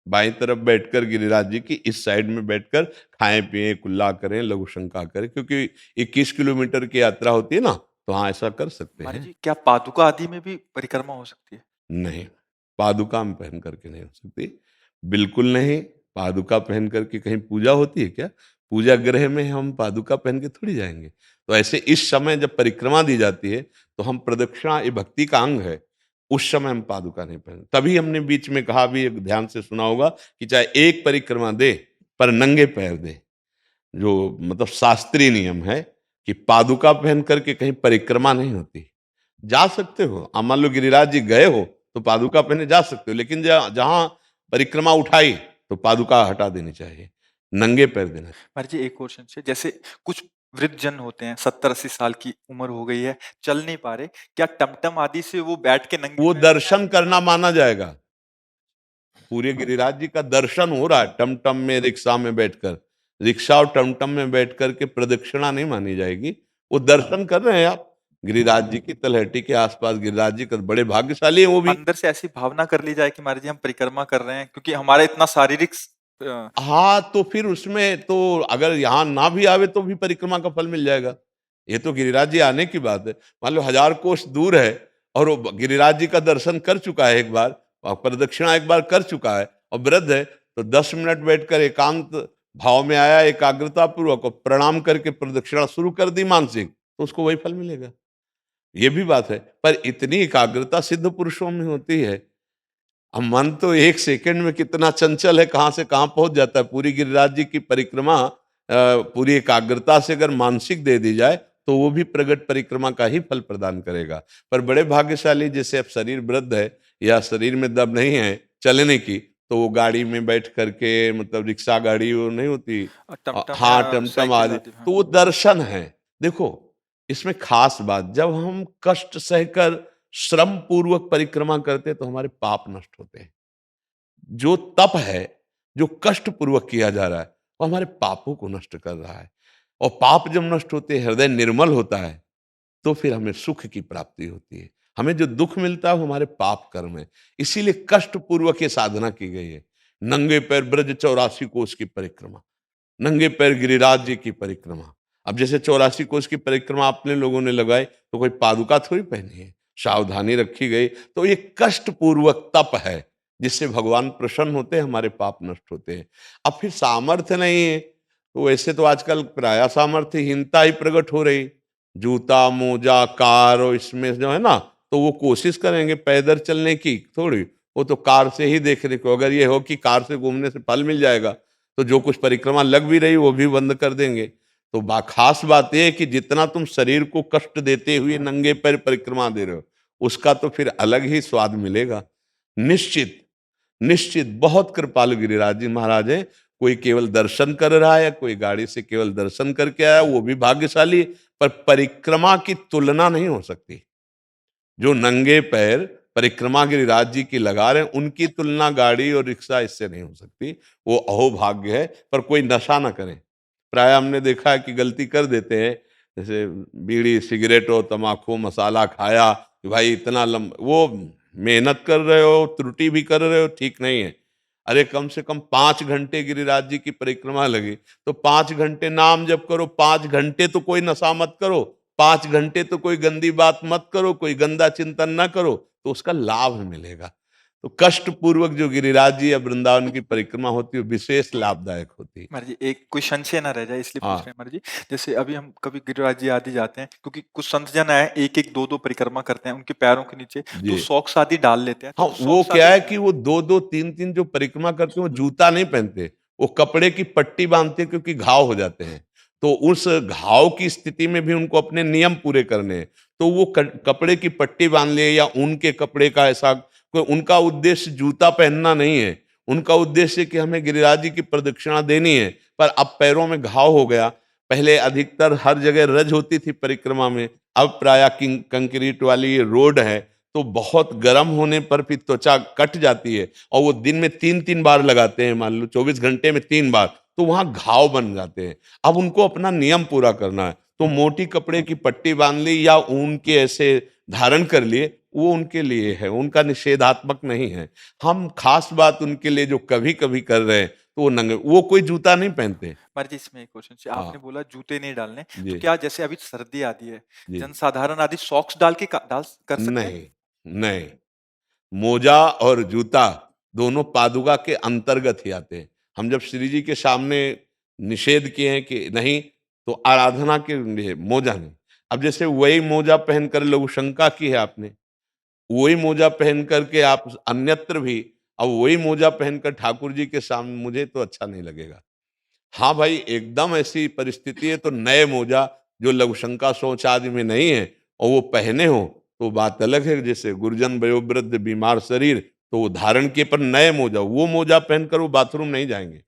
बाईं तरफ बैठकर गिरिराज जी की इस साइड में बैठकर खाएं पिए, कुल्ला करें, लघुशंका करें, क्योंकि 21 किलोमीटर की यात्रा होती है ना, तो हाँ ऐसा कर सकते महाराज हैं। जी, क्या पादुका आदि में भी परिक्रमा हो सकती है? नहीं, पादुका में पहन करके नहीं हो सकती, बिल्कुल नहीं। पादुका पहन करके कहीं पूजा होती है क्या? पूजा गृह में हम पादुका पहन के थोड़ी जाएंगे। तो ऐसे इस समय जब परिक्रमा दी जाती है, तो हम प्रदक्षिणा, ये भक्ति का अंग है, उस समय हम पादुका नहीं पहन। तभी हमने बीच में कहा भी, एक ध्यान से सुना होगा, कि चाहे एक परिक्रमा दे पर नंगे पैर दे। जो मतलब शास्त्रीय नियम है कि पादुका पहन करके कहीं परिक्रमा नहीं होती। जा सकते हो, आप मान लो गिरिराज जी गए हो तो पादुका पहने जा सकते हो, लेकिन जहां परिक्रमा उठाई तो पादुका हटा देनी चाहिए, नंगे पैर देना चाहिए। महाराज जी, एक और संशय। जैसे कुछ वृद्ध जन होते हैं, 70-80 साल की उम्र हो गई है, चल नहीं पा रहे, क्या टमटम आदि से वो बैठ के नंगे वो पैर दर्शन करना माना जाएगा। पूरे गिरिराज जी का दर्शन हो रहा है टमटम में, रिक्शा में बैठकर। रिक्शा और टमटम में बैठ करके प्रदक्षिणा नहीं मानी जाएगी। वो दर्शन कर रहे हैं आप गिरिराज जी की तलहटी के आसपास। गिरिराज जी का बड़े भाग्यशाली है वो भी। अंदर से ऐसी भावना कर ली जाए कि महाराज जी हम परिक्रमा कर रहे हैं, क्योंकि हमारा इतना शारीरिक हाँ, तो फिर उसमें तो अगर यहाँ ना भी आवे तो भी परिक्रमा का फल मिल जाएगा। ये तो गिरिराज जी आने की बात है। मान लो 1000 कोस दूर है और वो गिरिराज जी का दर्शन कर चुका है एक बार, और प्रदक्षिणा एक बार कर चुका है और वृद्ध है, तो 10 मिनट बैठकर एकांत भाव में आया, एकाग्रता पूर्वक, और प्रणाम करके प्रदक्षिणा शुरू कर दी मानसिक, तो उसको वही फल मिलेगा। ये भी बात है, पर इतनी एकाग्रता सिद्ध पुरुषों में होती है। अब मन तो एक सेकंड में कितना चंचल है, कहां से कहां पहुंच जाता है। पूरी गिरिराज जी की परिक्रमा पूरी एकाग्रता से अगर मानसिक दे दी जाए, तो वो भी प्रगट परिक्रमा का ही फल प्रदान करेगा। पर बड़े भाग्यशाली, जैसे अब शरीर वृद्ध है या शरीर में दम नहीं है चलने की, तो वो गाड़ी में बैठ करके, मतलब रिक्शा गाड़ी वो नहीं होती, टमटम हाँ या टमटम साइकिल आदि, आदि। हाँ। तो वो दर्शन है। देखो, इसमें खास बात, जब हम कष्ट सहकर श्रम पूर्वक परिक्रमा करते हैं, तो हमारे पाप नष्ट होते हैं। जो तप है, जो कष्ट पूर्वक किया जा रहा है, वो हमारे पापों को नष्ट कर रहा है। और पाप जब नष्ट होते हैं, हृदय निर्मल होता है, तो फिर हमें सुख की प्राप्ति होती है। हमें जो दुख मिलता है वो हमारे पाप कर्म है। इसीलिए कष्ट पूर्वक ये साधना की गई है। नंगे पैर ब्रज 84 कोस की परिक्रमा, नंगे पैर गिरिराज जी की परिक्रमा। अब जैसे 84 कोस की परिक्रमा अपने लोगों ने लगाई, तो कोई पादुका थोड़ी पहनी है, सावधानी रखी गई। तो ये कष्ट पूर्वक तप है, जिससे भगवान प्रसन्न होते हैं, हमारे पाप नष्ट होते हैं। अब फिर सामर्थ्य नहीं है, तो वैसे तो आजकल प्राय सामर्थ्यहीनता ही प्रकट हो रही। जूता मोजा कार, और इसमें जो है ना, तो वो कोशिश करेंगे पैदल चलने की थोड़ी, वो तो कार से ही देख रहे को। अगर ये हो कि कार से घूमने से फल मिल जाएगा, तो जो कुछ परिक्रमा लग भी रही वो भी बंद कर देंगे। तो खास बात यह है कि जितना तुम शरीर को कष्ट देते हुए नंगे पैर परिक्रमा दे रहे हो, उसका तो फिर अलग ही स्वाद मिलेगा। निश्चित निश्चित बहुत कृपालु गिरिराज जी महाराज है। कोई केवल दर्शन कर रहा है, कोई गाड़ी से केवल दर्शन करके आया, वो भी भाग्यशाली, पर परिक्रमा की तुलना नहीं हो सकती। जो नंगे पैर परिक्रमा गिरिराज जी की लगा रहे हैं, उनकी तुलना गाड़ी और रिक्शा इससे नहीं हो सकती। वो अहोभाग्य है। पर कोई नशा ना करें। प्राय हमने देखा है कि गलती कर देते हैं, जैसे बीड़ी सिगरेट और तम्बाकू मसाला खाया कि भाई इतना वो मेहनत कर रहे हो, त्रुटि भी कर रहे हो, ठीक नहीं है। अरे कम से कम 5 घंटे गिरिराज जी की परिक्रमा लगी, तो 5 घंटे नाम जप करो, 5 घंटे तो कोई नशा मत करो, 5 घंटे तो कोई गंदी बात मत करो, कोई गंदा चिंतन ना करो, तो उसका लाभ मिलेगा। तो कष्ट पूर्वक जो गिरिराज जी या वृंदावन की परिक्रमा होती है, विशेष लाभदायक होती है। महाराज जी एक कोई संशय ना रह जाए इसलिए पूछ हाँ। रहे हैं महाराज जी। जैसे अभी हम कभी गिरिराज जी आदि जाते हैं, क्योंकि कुछ संत जन आए एक एक दो दो परिक्रमा करते हैं, उनके पैरों के नीचे तो जी। सॉक्स आदि डाल लेते हैं। हाँ, तो वो सॉक्स क्या है आदि कि वो 2-2 3-3 जो परिक्रमा करते हैं, वो जूता नहीं पहनते, वो कपड़े की पट्टी बांधते हैं, क्योंकि घाव हो जाते हैं। तो उस घाव की स्थिति में भी उनको अपने नियम पूरे करने हैं। तो वो कपड़े की पट्टी बांध लिए या ऊन के कपड़े का ऐसा कोई, उनका उद्देश्य जूता पहनना नहीं है। उनका उद्देश्य कि हमें गिरिराज जी की प्रदक्षिणा देनी है, पर अब पैरों में घाव हो गया। पहले अधिकतर हर जगह रज होती थी परिक्रमा में, अब प्राय कंक्रीट वाली ये रोड है, तो बहुत गर्म होने पर भी त्वचा कट जाती है, और वो दिन में 3-3 बार लगाते हैं, मान लो 24 घंटे में 3 बार, तो वहां घाव बन जाते हैं। अब उनको अपना नियम पूरा करना है, तो मोटी कपड़े की पट्टी बांध ली या ऊन के ऐसे धारण कर लिए, वो उनके लिए है, उनका निषेधात्मक नहीं है। हम खास बात उनके लिए जो कभी कभी कर रहे हैं, तो वो नंगे, वो कोई जूता नहीं पहनते। महाराज जी इसमें एक क्वेश्चन, हाँ आपने बोला जूते नहीं डालने, तो जी क्या जैसे अभी सर्दी आती है, जी। जनसाधारण आदि सॉक्स डाल के डाल कर सकते हैं? नहीं नहीं, मोजा और जूता दोनों पादुका के अंतर्गत ही आते हैं। हम जब श्री जी के सामने निषेध किए हैं कि नहीं, तो आराधना के लिए मोजा नहीं। अब जैसे वही मोजा पहनकर लघु शंका की है आपने, वही मोजा पहन करके आप अन्यत्र भी, अब वही मोजा पहनकर ठाकुर जी के सामने, मुझे तो अच्छा नहीं लगेगा। हाँ भाई, एकदम ऐसी परिस्थिति है तो नए मोजा जो लघुशंका सोच आदि में नहीं है, और वो पहने हो, तो बात अलग है। जैसे गुरजन वयोवृद्ध बीमार शरीर, तो वो धारण किए, पर नए मोजा, वो मोजा पहनकर वो बाथरूम नहीं जाएंगे।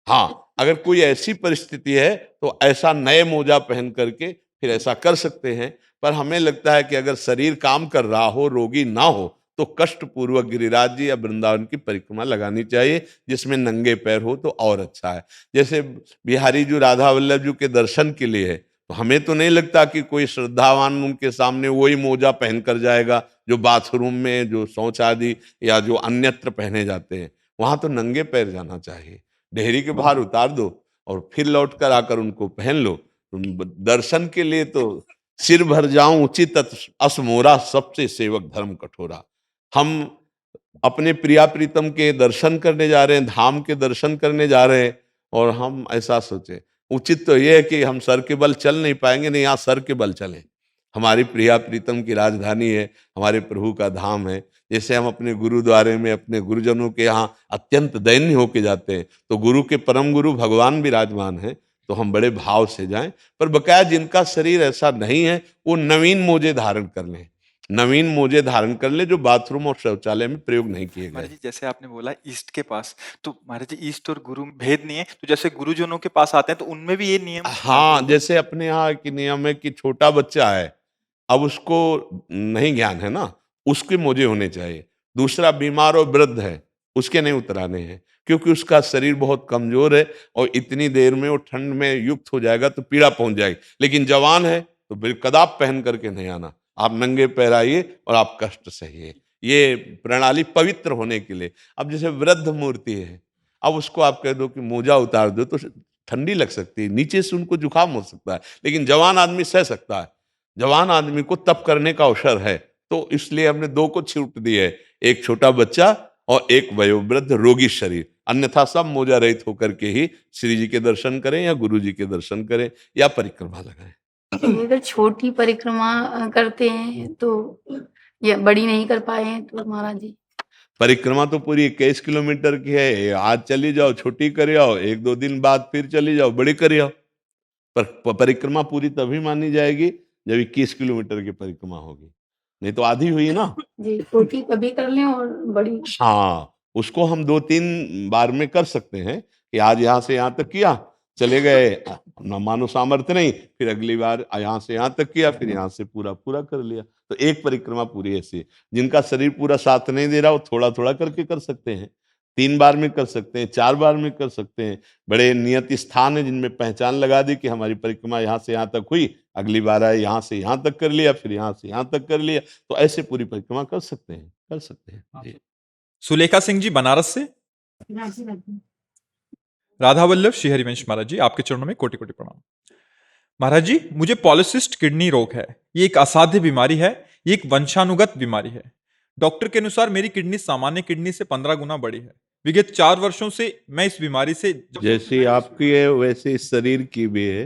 हाँ, अगर कोई ऐसी परिस्थिति है, तो ऐसा नए मोजा पहन करके फिर ऐसा कर सकते हैं। पर हमें लगता है कि अगर शरीर काम कर रहा हो, रोगी ना हो, तो कष्ट पूर्वक गिरिराज जी या वृंदावन की परिक्रमा लगानी चाहिए, जिसमें नंगे पैर हो तो और अच्छा है। जैसे बिहारी जी राधा वल्लभ जी के दर्शन के लिए है, तो हमें तो नहीं लगता कि कोई श्रद्धावान उनके सामने वही मोजा पहन कर जाएगा जो बाथरूम में, जो शौच आदि या जो अन्यत्र पहने जाते हैं। वहां तो नंगे पैर जाना चाहिए। डेहरी के बाहर उतार दो और फिर लौट कर आकर उनको पहन लो। दर्शन के लिए तो सिर भर जाऊं उचित अस मोरा, सबसे सेवक धर्म कठोरा। हम अपने प्रिया प्रीतम के दर्शन करने जा रहे हैं, धाम के दर्शन करने जा रहे हैं, और हम ऐसा सोचे, उचित तो यह है कि हम सर के बल चल नहीं पाएंगे, नहीं, यहाँ सर के बल चलें। हमारी प्रिया प्रीतम की राजधानी है, हमारे प्रभु का धाम है। जैसे हम अपने गुरुद्वारे में अपने गुरुजनों के यहाँ अत्यंत दैन्य होके जाते हैं, तो गुरु के परम गुरु भगवान विराजमान है, तो हम बड़े भाव से जाएं। पर बकाया जिनका शरीर ऐसा नहीं है, वो नवीन मोजे धारण कर लें, नवीन मोजे धारण कर ले, जो बाथरूम और शौचालय में प्रयोग नहीं किए महाराज गए। जी जैसे आपने बोला ईस्ट के पास, तो महाराज जी ईस्ट और गुरु में भेद नहीं है, तो जैसे गुरुजनों के पास आते हैं तो उनमें भी ये नियम लागू हाँ, होगा? जैसे अपने यहाँ की नियम है कि छोटा बच्चा है, अब उसको नहीं ज्ञान है ना, उसके मोजे होने चाहिए। दूसरा बीमार और वृद्ध है, उसके नहीं उतराने हैं, क्योंकि उसका शरीर बहुत कमजोर है, और इतनी देर में वो ठंड में युक्त हो जाएगा तो पीड़ा पहुंच जाएगी। लेकिन जवान है तो बिलकदाब पहन करके नहीं आना, आप नंगे पैर आइए और आप कष्ट सहिए। ये प्रणाली पवित्र होने के लिए। अब जैसे वृद्ध मूर्ति है, अब उसको आप कह दो कि मोजा उतार दो, तो ठंडी लग सकती है, नीचे से उनको जुकाम हो सकता है, लेकिन जवान आदमी सह सकता है। जवान आदमी को तप करने का अवसर है, तो इसलिए हमने दो को छूट दी है, एक छोटा बच्चा और एक वयोवृद्ध रोगी शरीर। अन्यथा सब मोजा रहित होकर के ही श्री जी के दर्शन करें या गुरु जी के दर्शन करें या परिक्रमा लगाएं। अगर छोटी परिक्रमा करते हैं तो, या बड़ी नहीं कर पाए हैं तो महाराज जी? परिक्रमा तो पूरी 21 किलोमीटर की है, आज चली जाओ छोटी कर आओ, 1-2 दिन बाद फिर चली जाओ बड़ी कर आओ। पर परिक्रमा पूरी तभी मानी जाएगी जब 21 किलोमीटर की परिक्रमा होगी, नहीं तो आधी हुई ना। जी, छोटी कभी कर लें और बड़ी हाँ, उसको हम 2-3 बार में कर सकते हैं कि आज यहाँ से यहाँ तक किया, चले गए, ना मानो सामर्थ्य नहीं, फिर अगली बार यहाँ से यहाँ तक किया, फिर यहाँ से पूरा कर लिया। तो एक परिक्रमा पूरी ऐसी है। जिनका शरीर पूरा साथ नहीं दे रहा, वो थोड़ा-थोड़ा करके कर सकते हैं। 3 बार में कर सकते हैं, 4 बार में कर सकते हैं। बड़े नियत स्थान हैं जिनमें पहचान लगा दी कि हमारी परिक्रमा यहाँ से यहाँ तक हुई, अगली बार आए यहाँ से यहाँ तक कर लिया, फिर यहाँ से यहाँ तक कर लिया। तो ऐसे पूरी परिक्रमा कर सकते हैं, कर सकते हैं। जी। सुलेखा सिंह जी बनारस से। राधा वल्लभ श्री हरिवंश महाराज जी, आपके चरणों में कोटि कोटि प्रणाम। महाराज जी, मुझे पॉलिसिस्ट किडनी रोग है। ये एक असाध्य बीमारी है, ये एक वंशानुगत बीमारी है। डॉक्टर के अनुसार मेरी किडनी सामान्य किडनी से 15 गुना बड़ी है। विगत 4 वर्षों से मैं इस बीमारी से जैसी आपकी है वैसे इस शरीर की भी है,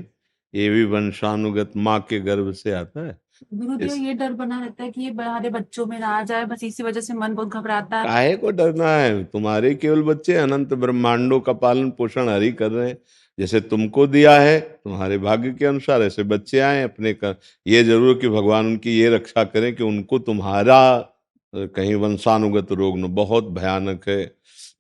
ये भी वंशानुगत माँ के गर्भ से आता है। गुरुदेव, इस ये डर बना रहता है कि ये हमारे बच्चों में ना आ जाए, बस इसी वजह से मन बहुत घबराता है। काहे को डरना है? तुम्हारे केवल बच्चे अनंत ब्रह्मांडों का पालन पोषण हरि कर रहे हैं। जैसे तुमको दिया है तुम्हारे भाग्य के अनुसार ऐसे बच्चे आए अपने का। ये जरूर कि भगवान उनकी ये रक्षा करें कि उनको तुम्हारा कहीं वंशानुगत रोग न, बहुत भयानक है,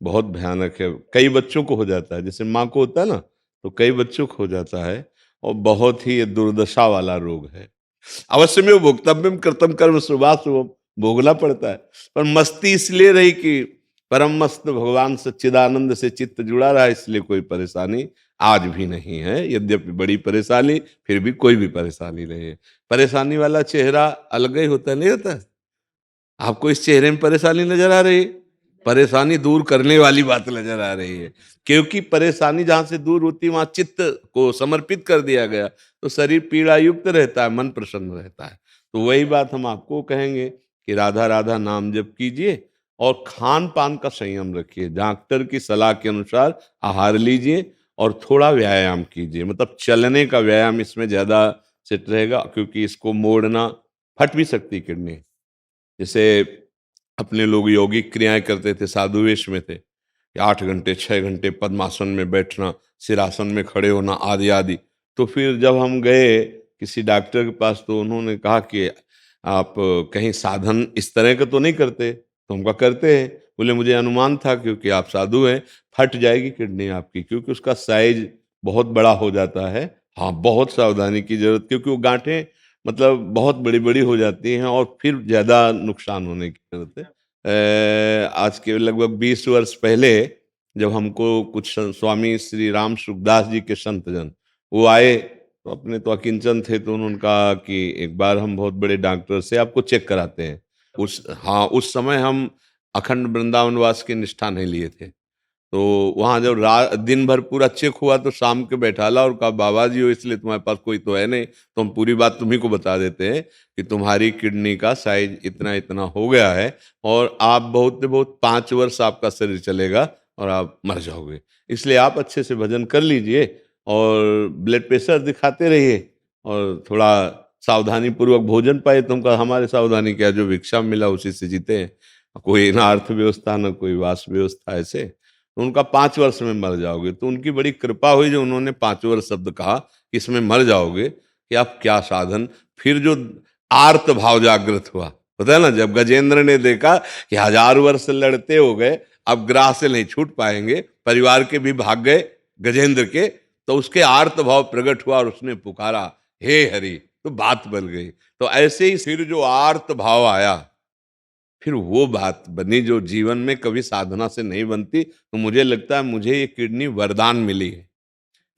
बहुत भयानक है। कई बच्चों को हो जाता है, जैसे माँ को होता है ना, तो कई बच्चों को हो जाता है, और बहुत ही ये दुर्दशा वाला रोग है। अवश्य में वो भोक्तव्यम कर्तव्य कर्म शुभाशुभ भोगना पड़ता है, पर मस्ती इसलिए रही कि परम मस्त भगवान सच्चिदानंद से चित्त जुड़ा रहा, इसलिए कोई परेशानी आज भी नहीं है। यद्यपि बड़ी परेशानी, फिर भी कोई भी परेशानी नहीं है। परेशानी वाला चेहरा अलग ही होता नहीं होता? आपको इस चेहरे में परेशानी नजर आ रही है? परेशानी दूर करने वाली बात नजर आ रही है, क्योंकि परेशानी जहां से दूर होती है वहां चित्त को समर्पित कर दिया गया, तो शरीर पीड़ा युक्त रहता है, मन प्रसन्न रहता है। तो वही बात हम आपको कहेंगे कि राधा राधा नाम जप कीजिए और खान पान का संयम रखिए। डॉक्टर की सलाह के अनुसार आहार लीजिए और थोड़ा व्यायाम कीजिए, मतलब चलने का व्यायाम इसमें ज्यादा सेट रहेगा, क्योंकि इसको मोड़ना, फट भी सकती किडनी। जैसे अपने लोग यौगिक क्रियाएं करते थे, साधु वेश में थे, कि 8 घंटे 6 घंटे पद्मासन में बैठना, सिरासन में खड़े होना, आदि आदि। तो फिर जब हम गए किसी डॉक्टर के पास, तो उन्होंने कहा कि आप कहीं साधन इस तरह का तो नहीं करते? तो हम कहा करते हैं। बोले मुझे अनुमान था, क्योंकि आप साधु हैं, फट जाएगी किडनी आपकी, क्योंकि उसका साइज बहुत बड़ा हो जाता है। हाँ, बहुत सावधानी की जरूरत, क्योंकि वो गांठें मतलब बहुत बड़ी-बड़ी हो जाती हैं और फिर ज़्यादा नुकसान होने की ज़रूरत है। आज के लगभग 20 वर्ष पहले जब हमको कुछ स्वामी श्री राम सुखदास जी के संतजन वो आए, तो अपने तो अकिंचन थे, तो उन्होंने कहा कि एक बार हम बहुत बड़े डॉक्टर से आपको चेक कराते हैं। उस समय हम अखंड वृंदावनवास की निष्ठा नहीं लिए थे। तो वहाँ जब दिन भर पूरा चेक हुआ, तो शाम के बैठाला और कहा बाबा जी हो, इसलिए तुम्हारे पास कोई तो है नहीं, तो हम पूरी बात तुम्ही को बता देते हैं कि तुम्हारी किडनी का साइज इतना इतना हो गया है, और आप बहुत से बहुत 5 वर्ष आपका शरीर चलेगा और आप मर जाओगे। इसलिए आप अच्छे से भजन कर लीजिए और ब्लड प्रेशर दिखाते रहिए और थोड़ा सावधानी पूर्वक भोजन पाए। तुमका हमारे सावधानी क्या, जो भिक्षा मिला उसी से जीते हैं। कोई ना अर्थव्यवस्था, ना कोई वास व्यवस्था, ऐसे तो उनका 5 वर्ष में मर जाओगे। तो उनकी बड़ी कृपा हुई जो उन्होंने 5 वर्ष शब्द कहा कि इसमें मर जाओगे, कि आप क्या साधन। फिर जो आर्त भाव जागृत हुआ, पता है ना, जब गजेंद्र ने देखा कि 1000 वर्ष लड़ते हो गए, अब ग्राह से नहीं छूट पाएंगे, परिवार के भी भाग गए गजेंद्र के, तो उसके आर्त भाव प्रकट हुआ और उसने पुकारा हे हरि, तो बात बन गई। तो ऐसे ही फिर जो आर्त भाव आया, फिर वो बात बनी जो जीवन में कभी साधना से नहीं बनती। तो मुझे लगता है मुझे ये किडनी वरदान मिली है,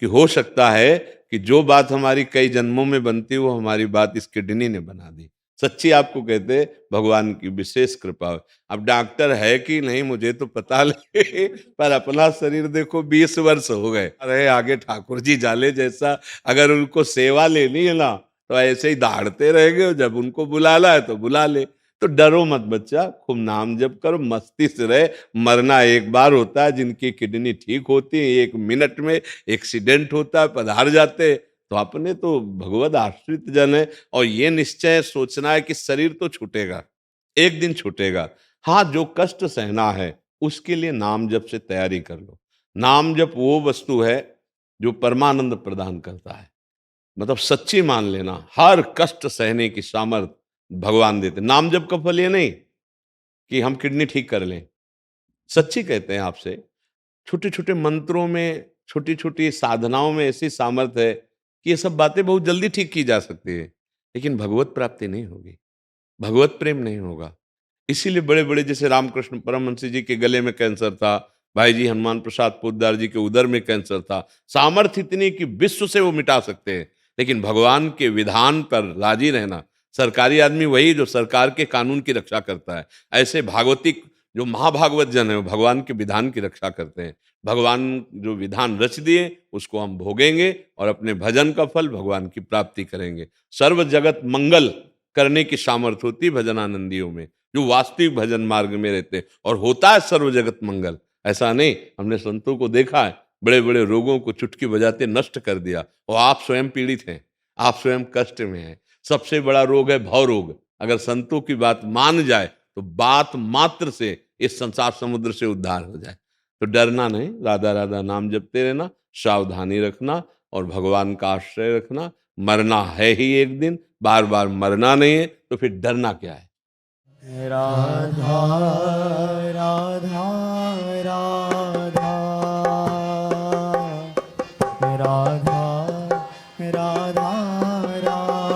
कि हो सकता है कि जो बात हमारी कई जन्मों में बनती, वो हमारी बात इस किडनी ने बना दी। सच्ची आपको कहते भगवान की विशेष कृपा। अब डॉक्टर है कि नहीं मुझे तो पता नहीं, पर अपना शरीर देखो 20 वर्ष हो गए, अरे आगे ठाकुर जी जाले जैसा, अगर उनको सेवा लेनी है ना, तो ऐसे ही दहाड़ते रहेंगे, जब उनको बुलाना है तो बुला ले। तो डरो मत बच्चा, खूब नाम जप करो, मस्ती से रहे। मरना एक बार होता है, जिनकी किडनी ठीक होती है 1 मिनट में एक्सीडेंट होता है, पधार जाते। तो अपने तो भगवत आश्रित जन है, और ये निश्चय सोचना है कि शरीर तो छूटेगा, एक दिन छूटेगा। हाँ, जो कष्ट सहना है उसके लिए नाम जप से तैयारी कर लो। नाम जप वो वस्तु है जो परमानंद प्रदान करता है। मतलब सच्ची मान लेना, हर कष्ट सहने की सामर्थ्य भगवान देते। नाम जप का फल ये नहीं कि हम किडनी ठीक कर लें। सच्ची कहते हैं आपसे, छोटे छोटे मंत्रों में, छोटी छोटी साधनाओं में ऐसी सामर्थ्य है कि ये सब बातें बहुत जल्दी ठीक की जा सकती है, लेकिन भगवत प्राप्ति नहीं होगी, भगवत प्रेम नहीं होगा। इसीलिए बड़े बड़े, जैसे रामकृष्ण परमहंस जी के गले में कैंसर था, भाई जी हनुमान प्रसाद पोद्दार जी के उदर में कैंसर था, सामर्थ्य इतनी कि विश्व से वो मिटा सकते हैं, लेकिन भगवान के विधान पर राजी रहना। सरकारी आदमी वही जो सरकार के कानून की रक्षा करता है। ऐसे भागवतिक जो महाभागवत जन है वो भगवान के विधान की रक्षा करते हैं। भगवान जो विधान रच दिए उसको हम भोगेंगे और अपने भजन का फल भगवान की प्राप्ति करेंगे। सर्व जगत मंगल करने की सामर्थ्य होती भजनानंदियों में, जो वास्तविक भजन मार्ग में रहते हैं, और होता है सर्व जगत मंगल। ऐसा नहीं, हमने संतों को देखा है बड़े बड़े रोगों को चुटकी बजाते नष्ट कर दिया, और आप स्वयं पीड़ित हैं, आप स्वयं कष्ट में हैं। सबसे बड़ा रोग है भव रोग। अगर संतों की बात मान जाए तो बात मात्र से इस संसार समुद्र से उद्धार हो जाए। तो डरना नहीं, राधा राधा नाम जपते रहना, सावधानी रखना और भगवान का आश्रय रखना। मरना है ही एक दिन, बार बार मरना नहीं है, तो फिर डरना क्या है। राधा राधा राधा राधा राधा राधा राधा राधा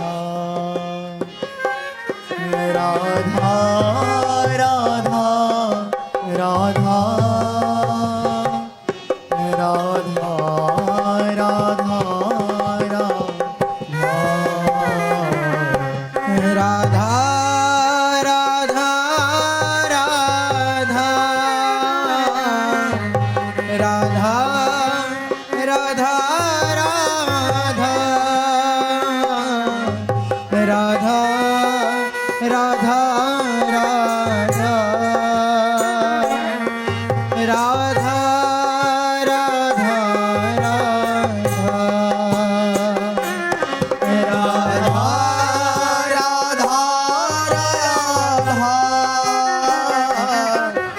राधा राधा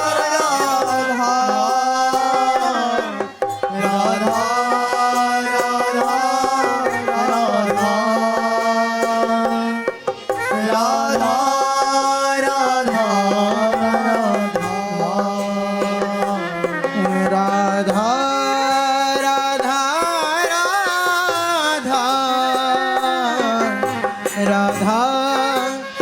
राधा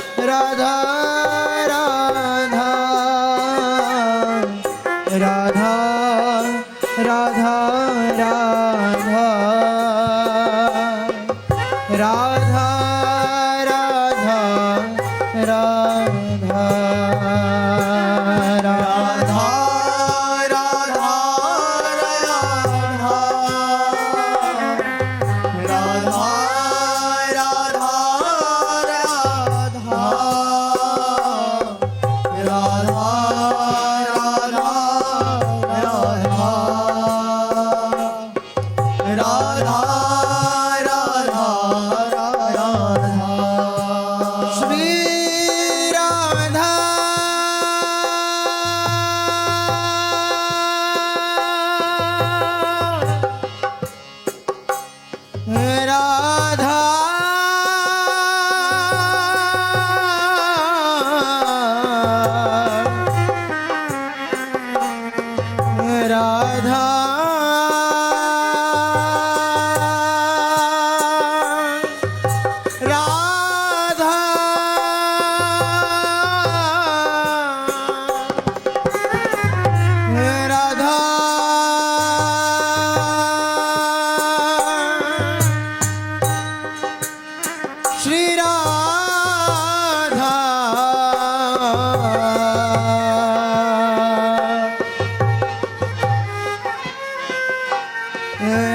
राधा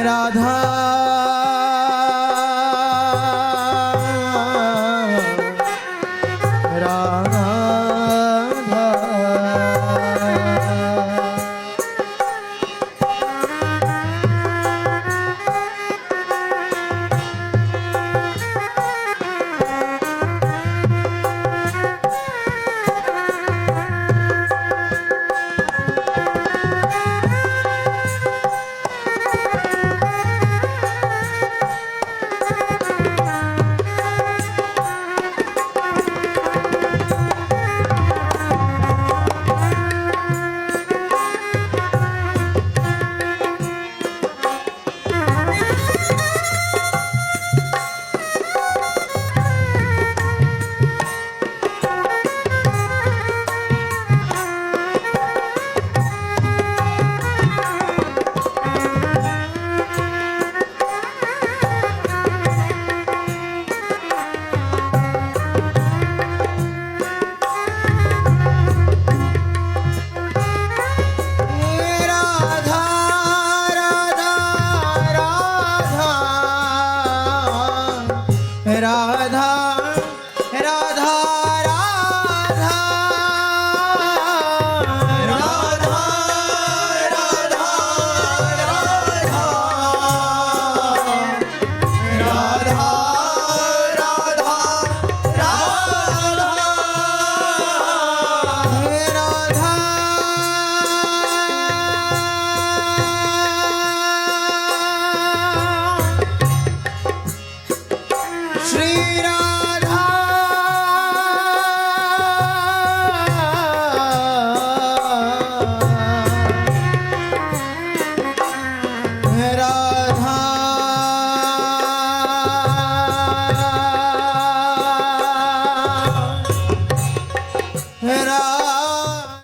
राधा